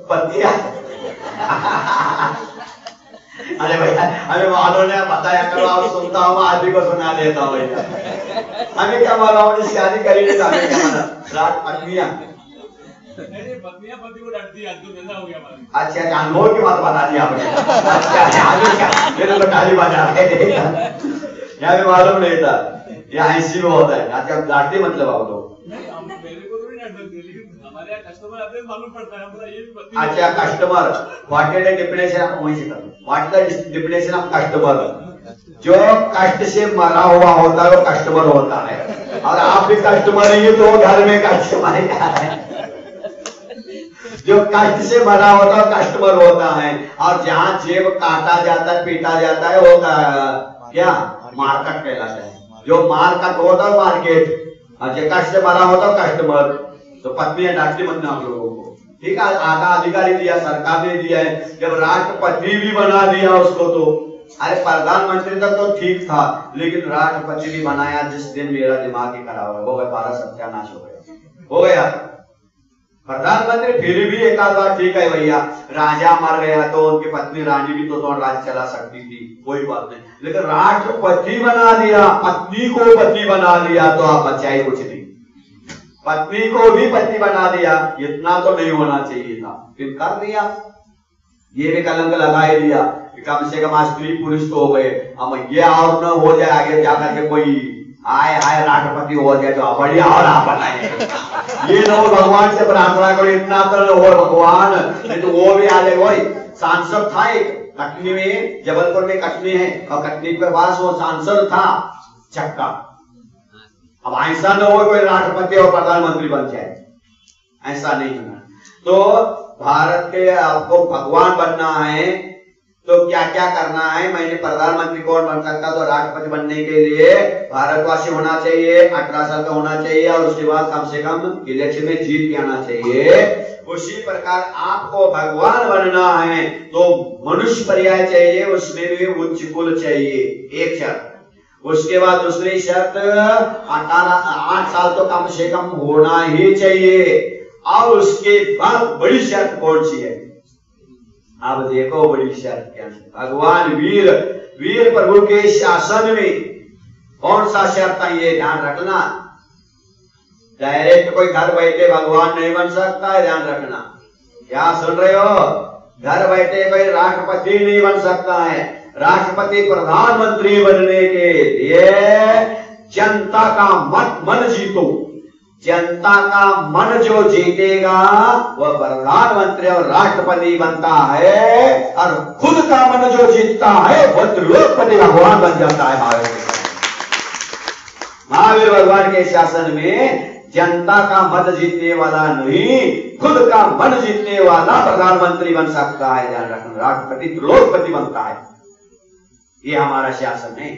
पतिया अरे भैया हमें मालूम है, बताया करो, आप सुनता हूँ, आदमी को सुना देता हूँ भैया। हमें क्या मालूम, शादी करी नहीं, हमें क्या मालूम। पत्नियां पति को डरती है, अच्छा अनुभव की बात बता दी आपने। अच्छा तो ताली बजा रहे, यहाँ भी मालूम नहीं था, यहाँ ऐसी में होता है। अच्छा डांटते मतलब आप लोग? अच्छा customer, what is the definition of what is the definition of customer? जो कष्ट से मरा हुआ होता है वो कस्टमर होता है, और आप भी कस्टमर ही तो घर में कस्टमर है। जो कष्ट से मरा होता है कस्टमर होता है, और जहाँ जेब काटा जाता है, पीटा जाता है, वो क्या मार्केट कहलाता है। जो मार का होता है मार्केट, जो कष्ट मारा होता है कस्टमर, तो पत्नी डांटती मत आप लोगों को, ठीक है। आधा अधिकारी दिया, सरकार ने दिया है, जब राष्ट्रपति भी बना दिया उसको, तो अरे प्रधानमंत्री तक तो ठीक था, लेकिन राष्ट्रपति भी बनाया, जिस दिन मेरा दिमाग ही खराब हो गया, भारत सत्यानाश हो गया। प्रधानमंत्री फिर भी एक आध बार ठीक है भैया, राजा मर गया तो उनकी पत्नी रानी भी तो राज्य चला सकती थी, कोई बात नहीं, लेकिन राष्ट्रपति बना दिया, पत्नी को पति बना दिया, तो आप बचाई कुछ नहीं, पत्नी को भी पति बना दिया, इतना तो नहीं होना चाहिए था, फिर कर दिया। ये भी कलंक लगा ही दिया, कम से कम स्त्री पुरुष तो हो गए, अब ये और न हो जाए आगे जाकर के कोई आए राष्ट्रपति हो जाए तो बढ़िया और आप बनाए, ये ना वो भगवान से प्रार्थना करो इतना तो हो भगवान, नहीं तो वो भी आ जाए। वही सांसद था एक कटनी में, जबलपुर में कटनी है, और कटनी के पास वो सांसद था चक्का। अब ऐसा न हो कोई राष्ट्रपति और प्रधानमंत्री बन जाए, ऐसा नहीं होना। तो भारत के आपको भगवान बनना है तो क्या क्या करना है, मैंने प्रधानमंत्री कौन बन सकता, तो राष्ट्रपति बनने के लिए भारतवासी होना चाहिए, 18 साल का होना चाहिए, और उसके बाद कम से कम इलेक्शन में जीत के आना चाहिए। उसी प्रकार आपको भगवान बनना है तो मनुष्य पर्याय चाहिए, उसमें भी उच्च कुल चाहिए, एक शर्त। उसके बाद दूसरी शर्त 8 साल तो कम से कम होना ही चाहिए, और उसके बाद बड़ी शर्त कौन सी है, अब देखो बड़ी शर्त क्या है। भगवान वीर प्रभु के शासन में कौन सा शर्त है, ये ध्यान रखना। डायरेक्ट कोई घर बैठे भगवान नहीं बन सकता है, ध्यान रखना, क्या सुन रहे हो, घर बैठे कोई राष्ट्रपति नहीं बन सकता है। राष्ट्रपति प्रधानमंत्री बनने के लिए जनता का मन जीतो, जनता का मन जो जीतेगा वह प्रधानमंत्री और राष्ट्रपति बनता है, और खुद का मन जो जीतता है वह त्रिलोकपति भगवान बन जाता है। महावीर भगवान के शासन में जनता का मन जीतने वाला नहीं, खुद का मन जीतने वाला प्रधानमंत्री बन सकता है, ध्यान रखना, राष्ट्रपति त्रिलोकपति बनता है। ये हमारा शासन है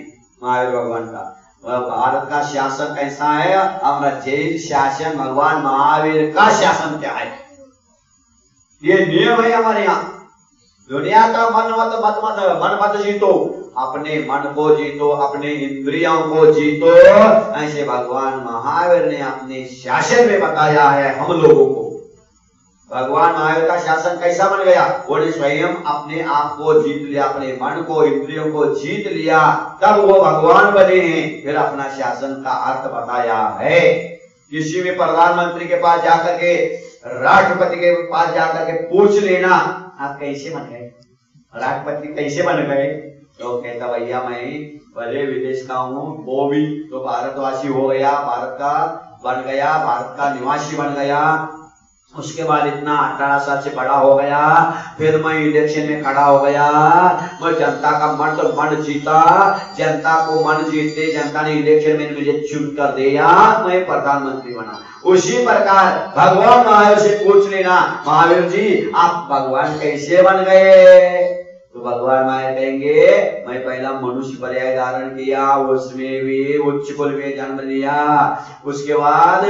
महावीर भगवान का। भारत का शासन कैसा है, हमारा जैन शासन भगवान महावीर का शासन क्या है, ये नियम है हमारे यहाँ। दुनिया का मन मत जीतो, अपने मन को जीतो, अपने इंद्रियों को जीतो, ऐसे भगवान महावीर ने अपने शासन में बताया है हम लोगों को। भगवान महावीर का शासन कैसा बन गया, उन्होंने स्वयं अपने आप को जीत लिया, अपने मन को इंद्रियों को जीत लिया, तब वो भगवान बने हैं। फिर अपना शासन का अर्थ बताया है। किसी भी प्रधानमंत्री के पास जाकर के, राष्ट्रपति के पास जाकर के पूछ लेना, आप कैसे बन गए, राष्ट्रपति कैसे बन गए, तो कहता भैया मैं भले विदेश का हूँ, वो भी तो भारतवासी हो गया, भारत का बन गया, भारत का निवासी बन गया, उसके बाद इतना 18 साल से बड़ा हो गया, फिर मैं इलेक्शन में खड़ा हो गया, मैं जनता का मन जीता, जनता को मन जीतते जनता ने इलेक्शन में मुझे चुन कर दिया, मैं प्रधानमंत्री बना। उसी प्रकार भगवान महावीर से पूछ लेना, महावीर जी आप भगवान कैसे बन गए, तो भगवान महावीर कहेंगे मैं पहला मनुष्य पर्याय धारण किया, उसमें भी उच्च कुल में जन्म लिया, उसके बाद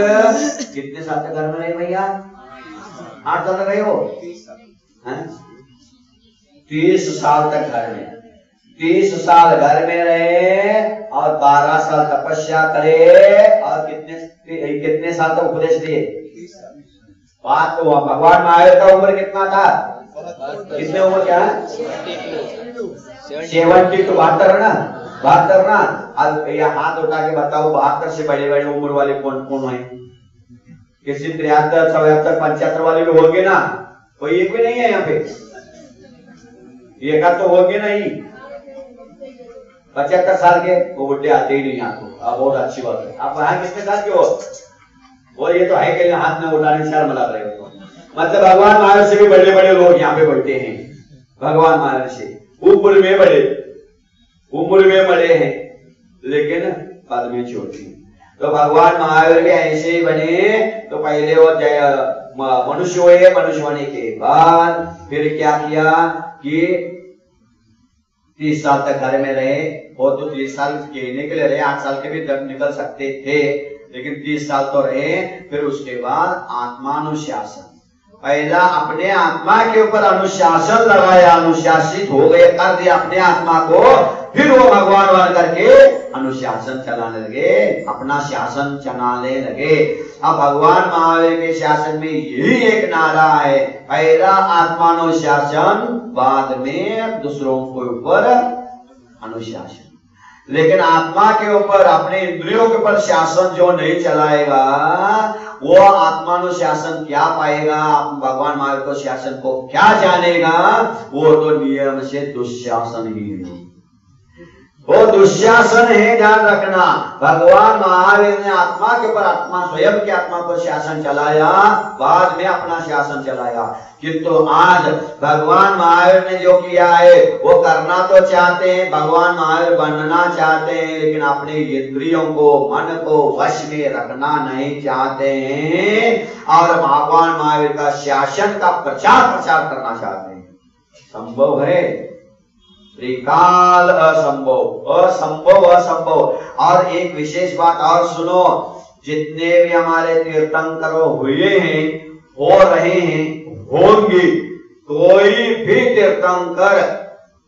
कितने साल तक घर में रहे भैया, 8 साल तक रहे हो, 30 साल तक घर में, 30 साल घर में रहे और 12 साल तपस्या करे, और कितने साल तक उपदेश दिए, बात तो भगवान महावीर का उम्र कितना था, कितने उम्र क्या है, 72 ना, 72 ना। अब ये हाथ उठा के बताओ 72 से बड़े बड़े उम्र वाले कौन कौन है, किसी 73, 74, 75 वाले भी होंगे ना, कोई एक भी नहीं है यहाँ पे, एक तो होंगे नहीं। 75 साल के वो बुढ़े आते ही नहीं आपको, अब बहुत अच्छी बात है। आप वहां कितने साल के हो, और ये तो है कि हाथ में उठाने शर्म लग रहे हो, मतलब भगवान महावीर से भी बड़े बड़े लोग यहाँ पे बैठे हैं, भगवान महावीर से उम्र में बड़े हैं, लेकिन पद में छोटे। तो भगवान महावीर भी ऐसे ही बने, तो पहले वो मनुष्य हुए, मनुष्य होने के बाद फिर क्या किया कि 30 साल तक घर में रहे, वो तो 30 साल कहने के लिए रहे, 8 साल के भी निकल सकते थे, लेकिन 30 साल तो रहे। फिर उसके बाद आत्मानुशासन, पहला अपने आत्मा के ऊपर अनुशासन लगाया, अनुशासित हो गए, कर दिया अपने आत्मा को, फिर वो भगवान बन करके अनुशासन चलाने लगे, अपना शासन चलाने लगे। अब भगवान महावीर के शासन में यही एक नारा है, पहला आत्मानुशासन, बाद में दूसरों के ऊपर अनुशासन। लेकिन आत्मा के ऊपर, अपने इंद्रियों के ऊपर शासन जो नहीं चलाएगा, वो आत्मानुशासन क्या पाएगा, भगवान महावीर को शासन को क्या जानेगा, वो तो नियम से दुशासन ही है, वो दुशासन है, ध्यान रखना। भगवान महावीर ने आत्मा के ऊपर, आत्मा स्वयं की आत्मा को शासन चलाया, बाद में अपना शासन चलाया। किंतु आज भगवान महावीर ने जो किया है वो करना तो चाहते हैं, भगवान महावीर बनना चाहते हैं, लेकिन अपने इंद्रियों को, मन को वश में रखना नहीं चाहते हैं, और भगवान महावीर का शासन का प्रचार करना चाहते हैं। संभव है? त्रिकाल असंभव, असंभव। और एक विशेष बात और सुनो, जितने भी हमारे तीर्थंकर हुए हैं, हो रहे हैं, होंगे, कोई भी तीर्थंकर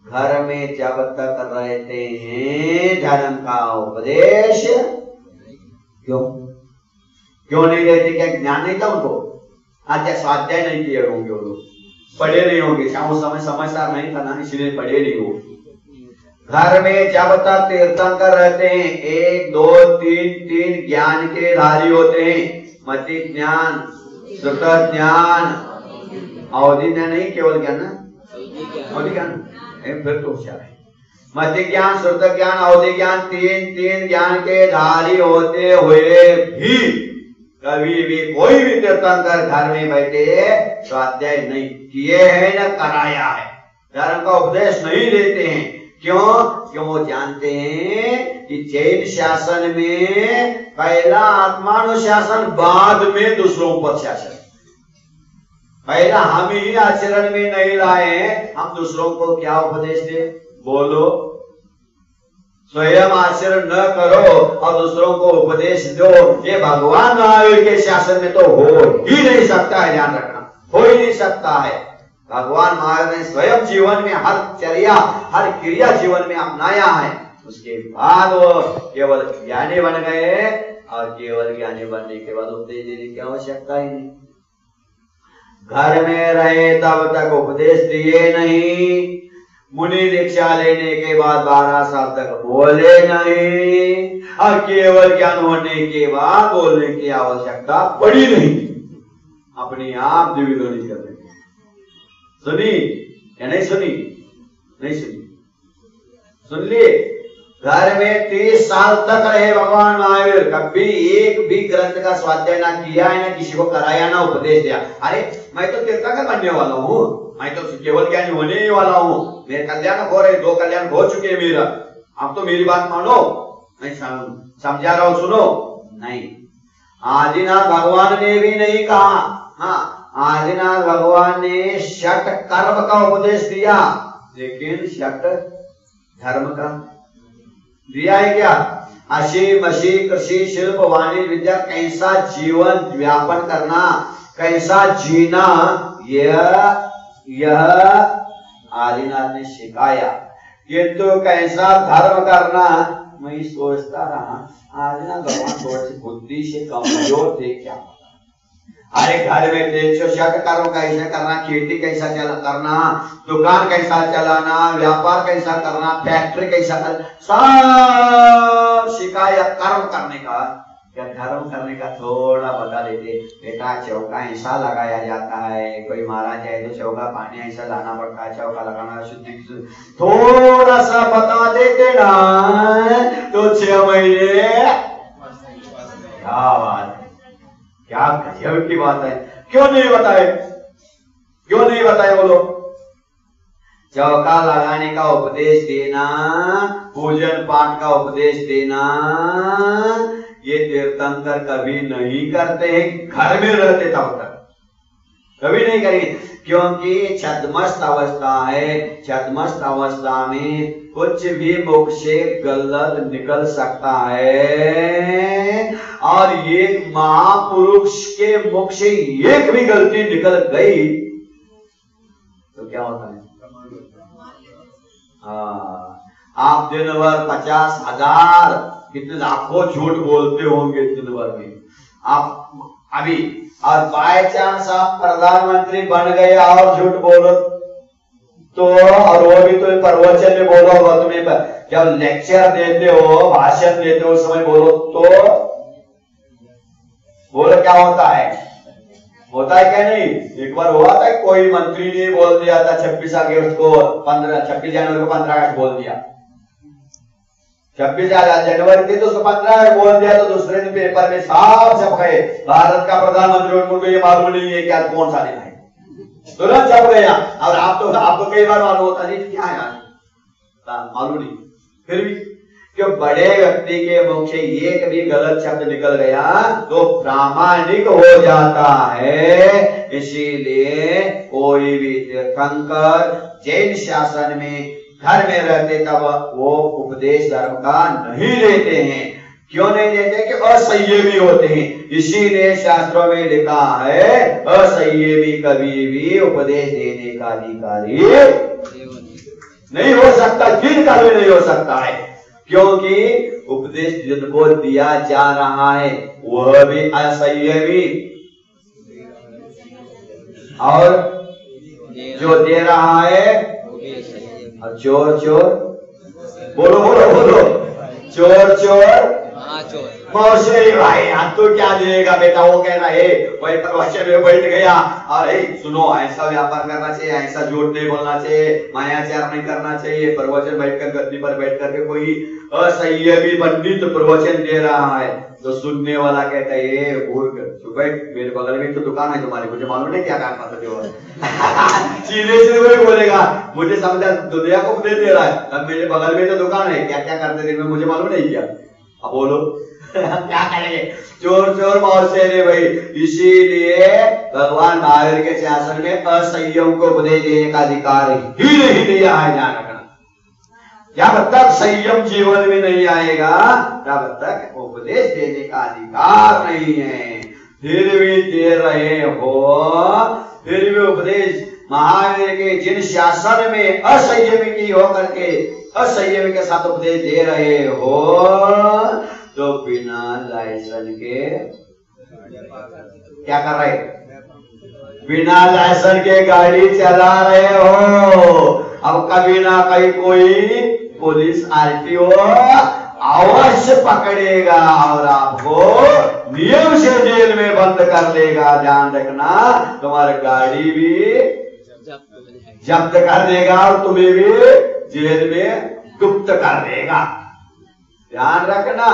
घर में जब तक रहते हैं धर्म का उपदेश क्यों नहीं रहते? क्या ज्ञान नहीं था उनको? अच्छा, स्वाध्याय नहीं किए होंगे, वो लोग पढ़े नहीं होंगे, उस समय समझदार नहीं था ना, इसलिए पढ़े नहीं हो। घर में जब तक तीर्थंकर रहते हैं, 1 2 3 ज्ञान के धारी होते हैं, मति ज्ञान, श्रुत ज्ञान, अवधि ज्ञान नहीं, केवल ज्ञान ना, अवधि ज्ञान, फिर तो होशियार है। मति ज्ञान, श्रुत ज्ञान, अवधि ज्ञान, 3 ज्ञान के धारी होते हुए भी कभी भी कोई भी तीर्थंकर घर में बैठे स्वाध्याय नहीं किए हैं, न कराया है, धर्म का उपदेश नहीं देते हैं। क्यों वो जानते हैं कि जैन शासन में पहला आत्मानुशासन, बाद में दूसरों पर शासन। पहला हम ही आचरण में नहीं लाए, हम दूसरों को क्या उपदेश दे? बोलो, स्वयं आचरण न करो और दूसरों को उपदेश दो, ये भगवान महावीर के शासन में तो हो ही नहीं सकता है, ध्यान रखना, हो ही नहीं सकता है। भगवान महावीर ने स्वयं जीवन में हर चर्या, हर क्रिया जीवन में अपनाया है, उसके बाद वो केवल ज्ञानी बन गए, और केवल ज्ञानी बनने के बाद उपदेश देने की आवश्यकता ही नहीं। घर में रहे तब तक उपदेश दिए नहीं, मुनि दीक्षा लेने के बाद 12 साल तक बोले नहीं, और केवल ज्ञान होने के बाद बोलने की आवश्यकता पड़ी नहीं, अपने आप द्विवेदी करने। सुनी या नहीं सुनी? नहीं सुनी, सुन लिए? घर में 30 साल तक रहे भगवान महावीर, कभी एक भी ग्रंथ का स्वाध्याय ना किया है, ना किसी को कराया, ना उपदेश दिया। अरे मैं तो तीर्थंकर बनने वाला हूँ, मैं तो केवल ज्ञानी होने ही वाला हूँ, मेरे कल्याण हो रहे, 2 कल्याण हो चुके मेरा, अब तो मेरी बात मानो, मैं समझा रहा हूँ, सुनो। नहीं, आदिनाथ भगवान ने भी नहीं कहा। हाँ, आदिनाथ भगवान ने षट कर्म का उपदेश दिया, लेकिन षट धर्म का दिया है क्या? अशी मशी कृषि शिल्प वाणिज्य विद्या, कैसा जीवन व्यापन करना, कैसा जीना, यह आदिनाथ ने सिखाया। किंतु कैसा धर्म करना, मैं सोचता रहा आदिनाथ भगवान थोड़ी सी बुद्धि से कमजोर थे क्या? अरे घर में 360 कर्म कैसे करना, खेती कैसा करना, दुकान कैसा चलाना, व्यापार कैसा करना, फैक्ट्री कैसा करना, सब सिखाया कर्म करने का। क्या धर्म करने का थोड़ा बता देते, बेटा चौका ऐसा लगाया जाता है, कोई मारा जाए तो चौका पानी ऐसा लाना पड़ता है, चौका लगाना शुद्ध, थोड़ा सा बता देते ना तो 6 महीने। क्या बात, क्या गजब की बात है। क्यों नहीं बताए, क्यों नहीं बताए? बोलो, चौका लगाने का उपदेश देना, पूजन पाठ का उपदेश देना, ये तीर्थंकर कभी नहीं करते हैं, घर में रहते तब तक। कभी नहीं करेंगे, क्योंकि छद्मस्त अवस्था है। छद्मस्त अवस्था में कुछ भी मुख से गलत निकल सकता है, और एक महापुरुष के मुख से एक भी गलती निकल गई तो क्या होता है? हाँ, आप दिन भर 50,000 कितने लाखों झूठ बोलते होंगे दिन भर में आप अभी, और बाय चांस आप प्रधानमंत्री बन गए और झूठ बोलो तो, और वो भी तो प्रवचन में बोलो होगा, तुम्हें जब लेक्चर देते हो, भाषण देते हो, उस समय बोलो तो बोलो क्या होता है? होता है क्या नहीं? एक बार हुआ था, कोई मंत्री ने बोल दिया था 26 अगस्त को 26 जनवरी को 15 अगस्त बोल दिया। 26 जनवरी थी तो उसको 15 अगस्त बोल दिया, तो दूसरे दिन पेपर में साफ छप गए, भारत का प्रधानमंत्री, उनको ये मालूम नहीं है क्या कौन सा दिन है, तुरंत छप गया। और आपको कई बार मालूम होता नहीं क्या है, मालूम नहीं, फिर भी क्यों बड़े व्यक्ति के मुख से एक भी गलत शब्द निकल गया तो प्रामाणिक हो जाता है। इसीलिए कोई भी तीर्थंकर जैन शासन में घर में रहते तब वो उपदेश धर्म का नहीं लेते हैं। क्यों नहीं लेते? कि असंयमी होते हैं। इसीलिए शास्त्रों में लिखा है असंयमी कभी भी उपदेश देने का अधिकारी नहीं हो सकता, जिनका भी नहीं हो सकता है, क्योंकि उपदेश जिनको दिया जा रहा है वह भी असंयमी, और जो दे रहा है चोर चोर, बोलो बोलो बोलो, चोर चोर मौसे भाई, हम तो क्या देगा बेटा? वो कह रहा है वही प्रवचन में बैठ गया और सुनो ऐसा व्यापार करना चाहिए, ऐसा झूठ नहीं बोलना चाहिए, मायाचार नहीं करना चाहिए। प्रवचन बैठकर गद्दी पर बैठ करके कोई असंयमी पंडित प्रवचन दे रहा है तो सुनने वाला कहता है मेरे बगल में तो दुकान है तुम्हारी, मुझे मालूम नहीं क्या काम करते हो। सीधे सीधे वही बोलेगा, मुझे समझा दुनिया को उपदेश दे रहा है, अब मेरे बगल में तो दुकान है, क्या क्या करते दिन में मुझे मालूम नहीं किया। अब बोलो क्या करेंगे? चोर चोर मौसे रे भाई। इसीलिए भगवान महावीर के शासन में असंयम को उपदेश देने का अधिकार ही नहीं दिया है, ध्यान रखना। जब तक संयम जीवन में नहीं आएगा तब तक उपदेश देने का अधिकार नहीं है। फिर भी दे रहे हो, फिर भी उपदेश महावीर के जिन शासन में असंयमी की होकर के असंयमी के साथ उपदेश दे रहे हो तो बिना लाइसेंस के क्या कर रहे? बिना लाइसेंस के गाड़ी चला रहे हो। अब कभी ना कहीं कोई पुलिस आरटीओ अवश्य पकड़ेगा और आपको नियम से जेल में बंद कर देगा। ध्यान रखना, तुम्हारी गाड़ी भी जब्त कर देगा और तुम्हें भी जेल में गुप्त कर देगा। ध्यान रखना,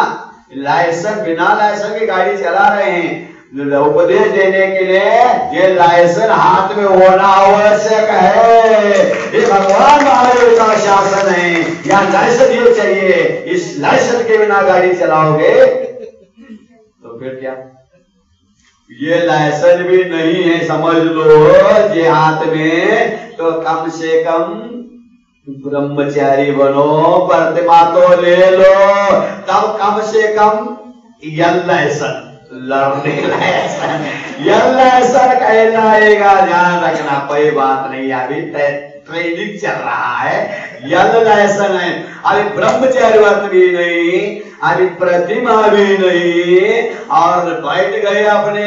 लाइसेंस बिना लाइसेंस की गाड़ी चला रहे हैं, उपदेश देने के लिए ये लाइसेंस हाथ में होना आवश्यक है। ये भगवान महावीर का शासन है, या लाइसेंस ये चाहिए। इस लाइसेंस के बिना गाड़ी चलाओगे तो फिर क्या? ये लाइसेंस भी नहीं है समझ लो ये हाथ में, तो कम से कम ब्रह्मचारी बनो, प्रतिमा तो ले लो, तब कम से कम लाइसेंस लड़ने लाइसेंस कहलाएगा। ध्यान रखना, कोई बात नहीं, अभी ट्रेनिंग चल रहा है, लाइसेंस है। अभी ब्रह्मचारी व्रत भी नहीं, अभी प्रतिमा भी नहीं, और बैठ गए अपने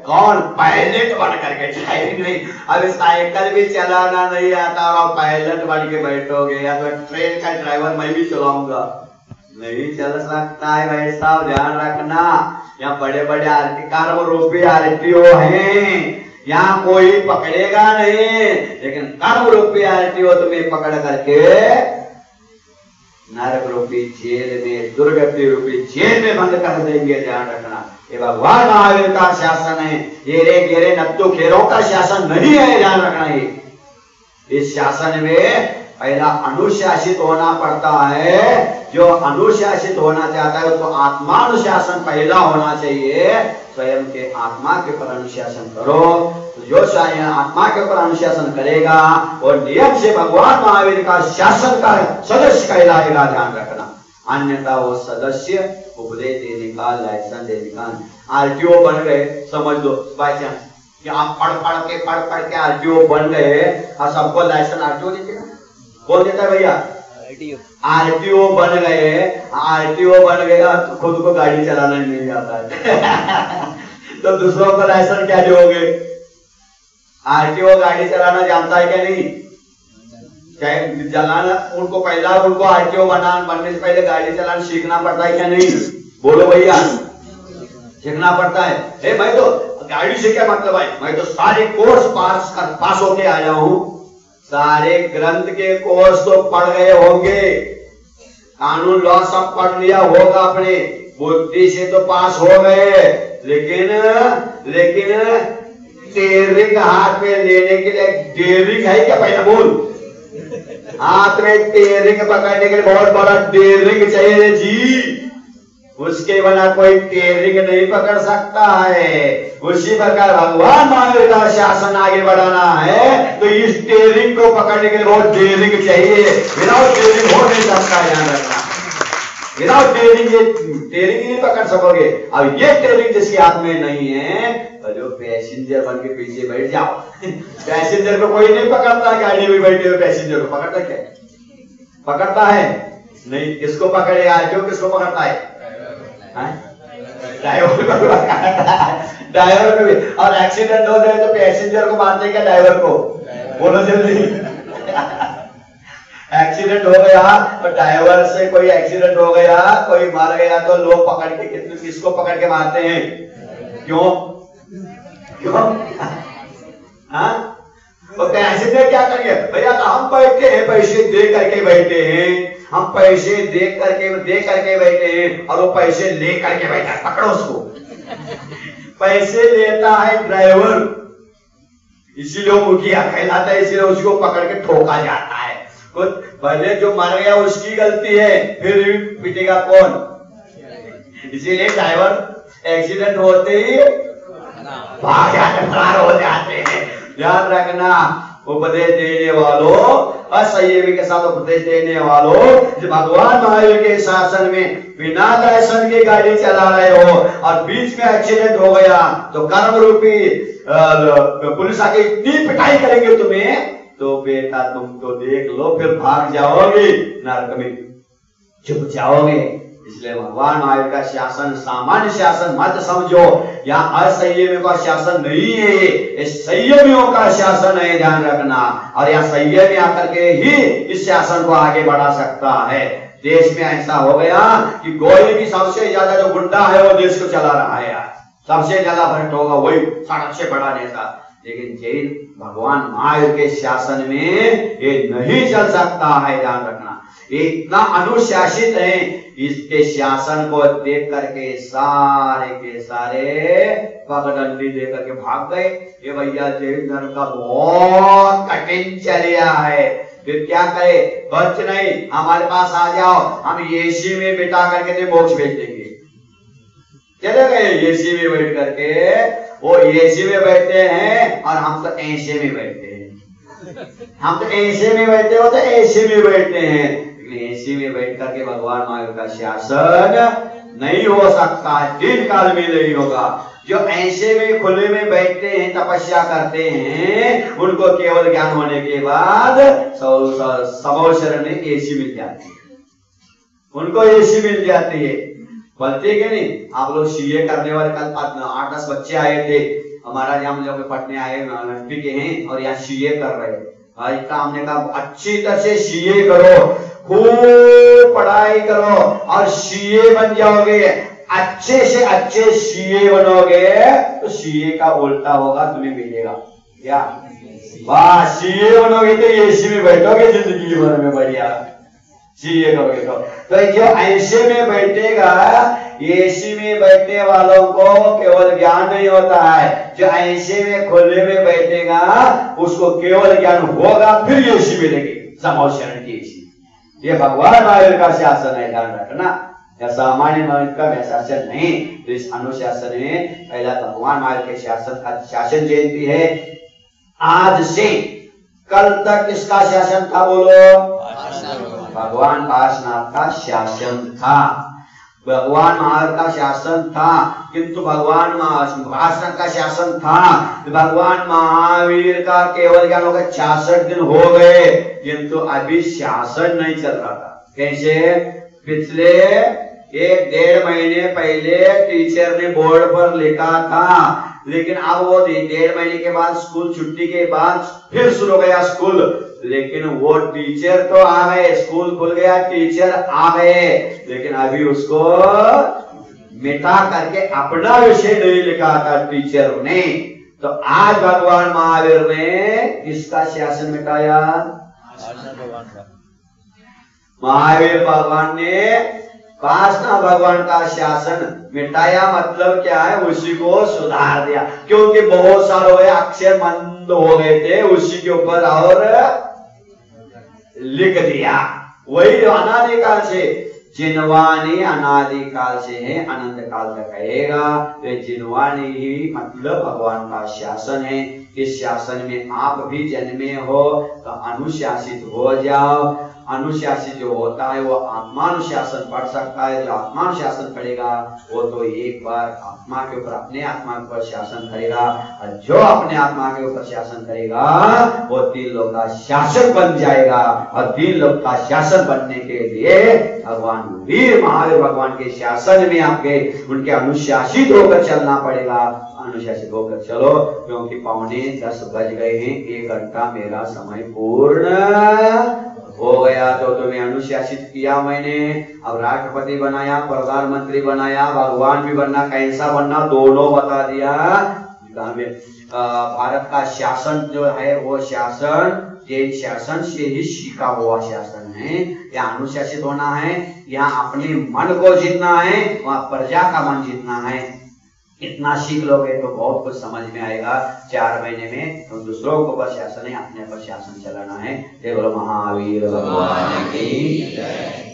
कौन पायलट बन करके ड्राइविंग नहीं, अभी साइकिल भी चलाना नहीं आता और पायलट बन के बैठोगे, या तो ट्रेन का ड्राइवर मैं भी चलाऊंगा, नहीं चल सकता है भाई साहब। ध्यान रखना, यहाँ बड़े बड़े कर्म रूपी आरटीओ हैं, यहाँ कोई पकड़ेगा नहीं, लेकिन कर्म रूपी आरटीओ तुम्हें पकड़ करके नरक रूपी जेल में, दुर्गति रूपी जेल में बंद कर देंगे। ध्यान रखना, ये भगवान महावीर का शासन है, ये रे गेरे नत्तू खेरों का शासन नहीं है। ध्यान रखना, ये इस शासन में पहला अनुशासित होना पड़ता है। जो अनुशासित होना चाहता है तो आत्मानुशासन पहला होना चाहिए। स्वयं के आत्मा के ऊपर अनुशासन करो। तो जो आत्मा के ऊपर अनुशासन करेगा वो नियम से भगवान महावीर का शासन का सदस्य कहलाएगा, ध्यान रखना। अन्यथा वो सदस्य उपदेश देने का, लाइसेंस देने का आरटीओ बन गए, समझ लो बाय चांस कि आप पढ़ के आरटीओ बन गए और सबको लाइसेंस आरटीओ देगा, कौन देता है भैया? आरटीओ बन गए तो खुद को गाड़ी चलाना नहीं आता है तो दूसरों को लाइसेंस क्या दोगे? आरटीओ गाड़ी चलाना जानता है क्या? नहीं चलाना उनको आरटीओ बनने से पहले गाड़ी चलाना सीखना पड़ता है क्या? नहीं, बोलो भैया, सीखना पड़ता है। मैं तो गाड़ी से क्या मतलब है, मैं तो सारे कोर्स पास होके आया हूं, सारे ग्रंथ के कोर्स तो पढ़ गए होंगे, कानून लॉ सब पढ़ लिया होगा, अपने बुद्धि से तो पास हो गए, लेकिन टेरिंग हाथ में लेने के लिए डेरिंग है क्या? पहले बोल, हाथ में टेरिंग पकड़ने के लिए बहुत बड़ा डेरिंग चाहिए जी, उसके बिना कोई टेरिंग नहीं पकड़ सकता है। उसी प्रकार भगवान महावीर का शासन आगे बढ़ाना है तो इस टेरिंग को पकड़ने के लिए बहुत डेरिंग चाहिए, विदाउट टेरिंग हो नहीं सकता, ध्यान रखना। विदाउट टेरिंग ये टेरिंग नहीं पकड़ सकोगे। अब ये टेरिंग जिसके हाथ में नहीं है तो जो पैसेंजर बन के पीछे बैठ जाओ पैसेंजर को कोई नहीं पकड़ता, गाड़ी में बैठे हुए पैसेंजर को पकड़ता क्या? पकड़ता है नहीं, किसको पकड़ेगा? जो किसको पकड़ता है? ड्राइवर को भी। और एक्सीडेंट हो जाए तो पैसेंजर को मारते क्या ड्राइवर को? बोलो जल्दी एक्सीडेंट हो गया और ड्राइवर से कोई एक्सीडेंट हो गया, कोई मार गया तो लोग पकड़ के किसको पकड़ के मारते हैं? क्यों? हाँ, तो पैसेंजर क्या करेंगे भैया? तो हम बैठे हैं, पैसे दे करके बैठे हैं, हम पैसे दे करके बैठे हैं और वो पैसे ले करके बैठा है, पकड़ो उसको पैसे लेता है ड्राइवर, इसीलिए मुखिया कहलाता है, इसीलिए उसको पकड़ के ठोका जाता है। पहले जो मर गया उसकी गलती है, फिर पिटेगा कौन? इसीलिए ड्राइवर एक्सीडेंट होते ही भाग जाते, फरार हो जाते हैं। ध्यान रखना, उपदेश देने वालों, असंयमी के साथ उपदेश देने वालों, जो भगवान महावीर के शासन में बिना लाइसेंस की गाड़ी चला रहे हो और बीच में एक्सीडेंट हो गया तो कर्म रूपी पुलिस आके इतनी पिटाई करेंगे तुम्हें, तो बेटा तुम तो देख लो, फिर भाग जाओगे, नरक में चुप जाओगे। इसलिए भगवान महावीर का शासन सामान्य शासन मत समझो, यहाँ असंयमियों का शासन नहीं है, ये संयमियों का शासन है, ध्यान रखना। और यहाँ संयमी आकर के ही इस शासन को आगे बढ़ा सकता है। देश में ऐसा हो गया कि कोई भी सबसे ज्यादा जो गुंडा है वो देश को चला रहा है, सबसे ज्यादा भ्रष्ट होगा वही सबसे बड़ा नेता। लेकिन जैन भगवान महावीर के शासन में ये नहीं चल सकता है, ध्यान रखना। ये इतना अनुशासित है, इसके शासन को देख करके सारे के सारे पगडंडी दे करके भाग गए। ये भैया जैन धर्म का बहुत कठिन चर्या है, फिर क्या करे? बच नहीं, हमारे पास आ जाओ, हम एसी में बिठा करके मोक्ष भेज देंगे। चले गए एसी में बैठ करके, वो एसी में बैठते हैं और हम तो ऐसे में बैठते हैं, हम तो ऐसे में बैठते हो तो ऐसे में बैठते हैं। लेकिन ऐसे में बैठ करके भगवान महावीर का शासन नहीं हो सकता, दिन काल में नहीं होगा। जो ऐसे में खुले में बैठते हैं, तपस्या करते हैं, उनको केवल ज्ञान होने के बाद समोशरण में एसी मिल जाती है, उनको एसी मिल जाती है। बोलते कि नहीं, आप लोग सीए करने वाले कल 8-10 बच्चे आए थे हमारा, हम लोग पढ़ने आए एमपी के हैं और यहाँ सीए कर रहे हैं। हमने कहा अच्छी तरह से सीए करो, खूब पढ़ाई करो और सीए बन जाओगे। अच्छे से अच्छे सीए बनोगे तो सीए का उल्टा होगा, तुम्हें मिलेगा क्या? वाह, सीए बनोगे तो एसी में बैठोगे जिंदगी भर में, बढ़िया सीए करोगे तो जो ऐसे में बैठेगा, एसी में बैठने वालों को केवल ज्ञान नहीं होता है, जो ऐसे में खुले में बैठेगा उसको केवल ज्ञान होगा, फिर एसी मिलेगी। समोषण की। ये भगवान महावीर का शासन है, ध्यान रखना। या सामान्य मनुष्य का शासन नहीं। तो इस अनुशासन में पहला भगवान महावीर के शासन का शासन जयंती है। आज से कल तक किसका शासन था बोलो? भगवान पार्श्वनाथ का शासन था, भगवान महावीर का शासन था। किंतु भगवान पार्श्वनाथ का शासन था, भगवान महावीर का केवल क्या होगा 66 दिन हो गए, किंतु अभी शासन नहीं चल रहा था। कैसे? पिछले 1-1.5 महीने पहले टीचर ने बोर्ड पर लिखा था, लेकिन अब वो 1.5 महीने के बाद स्कूल छुट्टी के बाद फिर शुरू हो गया स्कूल, लेकिन वो टीचर तो आ गए, स्कूल खुल गया, टीचर आ गए, लेकिन अभी उसको मिटा करके अपना विषय नहीं लिखा था टीचर ने। तो आज भगवान महावीर ने किसका शासन मिटाया? महावीर भगवान ने पार्श्वनाथ भगवान का शासन मिटाया। मतलब क्या है? उसी को सुधार दिया, क्योंकि बहुत सारे अक्षर मंद हो गए थे, उसी के ऊपर और लिख दिया। वही अनादिकाल से, जिनवानी अनादिकाल से है, अनंत काल तक रहेगा। तो जिनवानी ही मतलब भगवान का शासन है। इस शासन में आप भी जन्मे हो तो अनुशासित हो जाओ। अनुशासित जो होता है वो आत्मानुशासन पढ़ सकता है। जो आत्मानुशासन पढ़ेगा वो तो एक बार आत्मा के ऊपर, अपने आत्मा के ऊपर शासन करेगा, और जो अपने आत्मा के ऊपर शासन करेगा वो 3 लोक का शासक बन जाएगा। और 3 लोक का शासक बनने के लिए भगवान वीर महावीर भगवान के शासन में आपके उनके अनुशासित होकर चलना पड़ेगा। अनुशासित होकर चलो, क्योंकि 9:45 बज गए हैं, 1 घंटा मेरा समय पूर्ण हो गया। तो तुम्हें अनुशासित किया मैंने, अब राष्ट्रपति बनाया, प्रधानमंत्री बनाया, भगवान भी बनना, कैसा बनना दोनों बता दिया। भारत का शासन जो है वो शासन ये शासन से ही सीखा हुआ शासन है। यहाँ अनुशासित होना है, यहाँ अपने मन को जीतना है, वहाँ प्रजा का मन जीतना है। इतना सीख लोगे तो बहुत कुछ समझ में आएगा। 4 महीने में तो दूसरों को पर शासन है, अपने पर शासन चलाना है। जय बोलो महावीर भगवान की जय।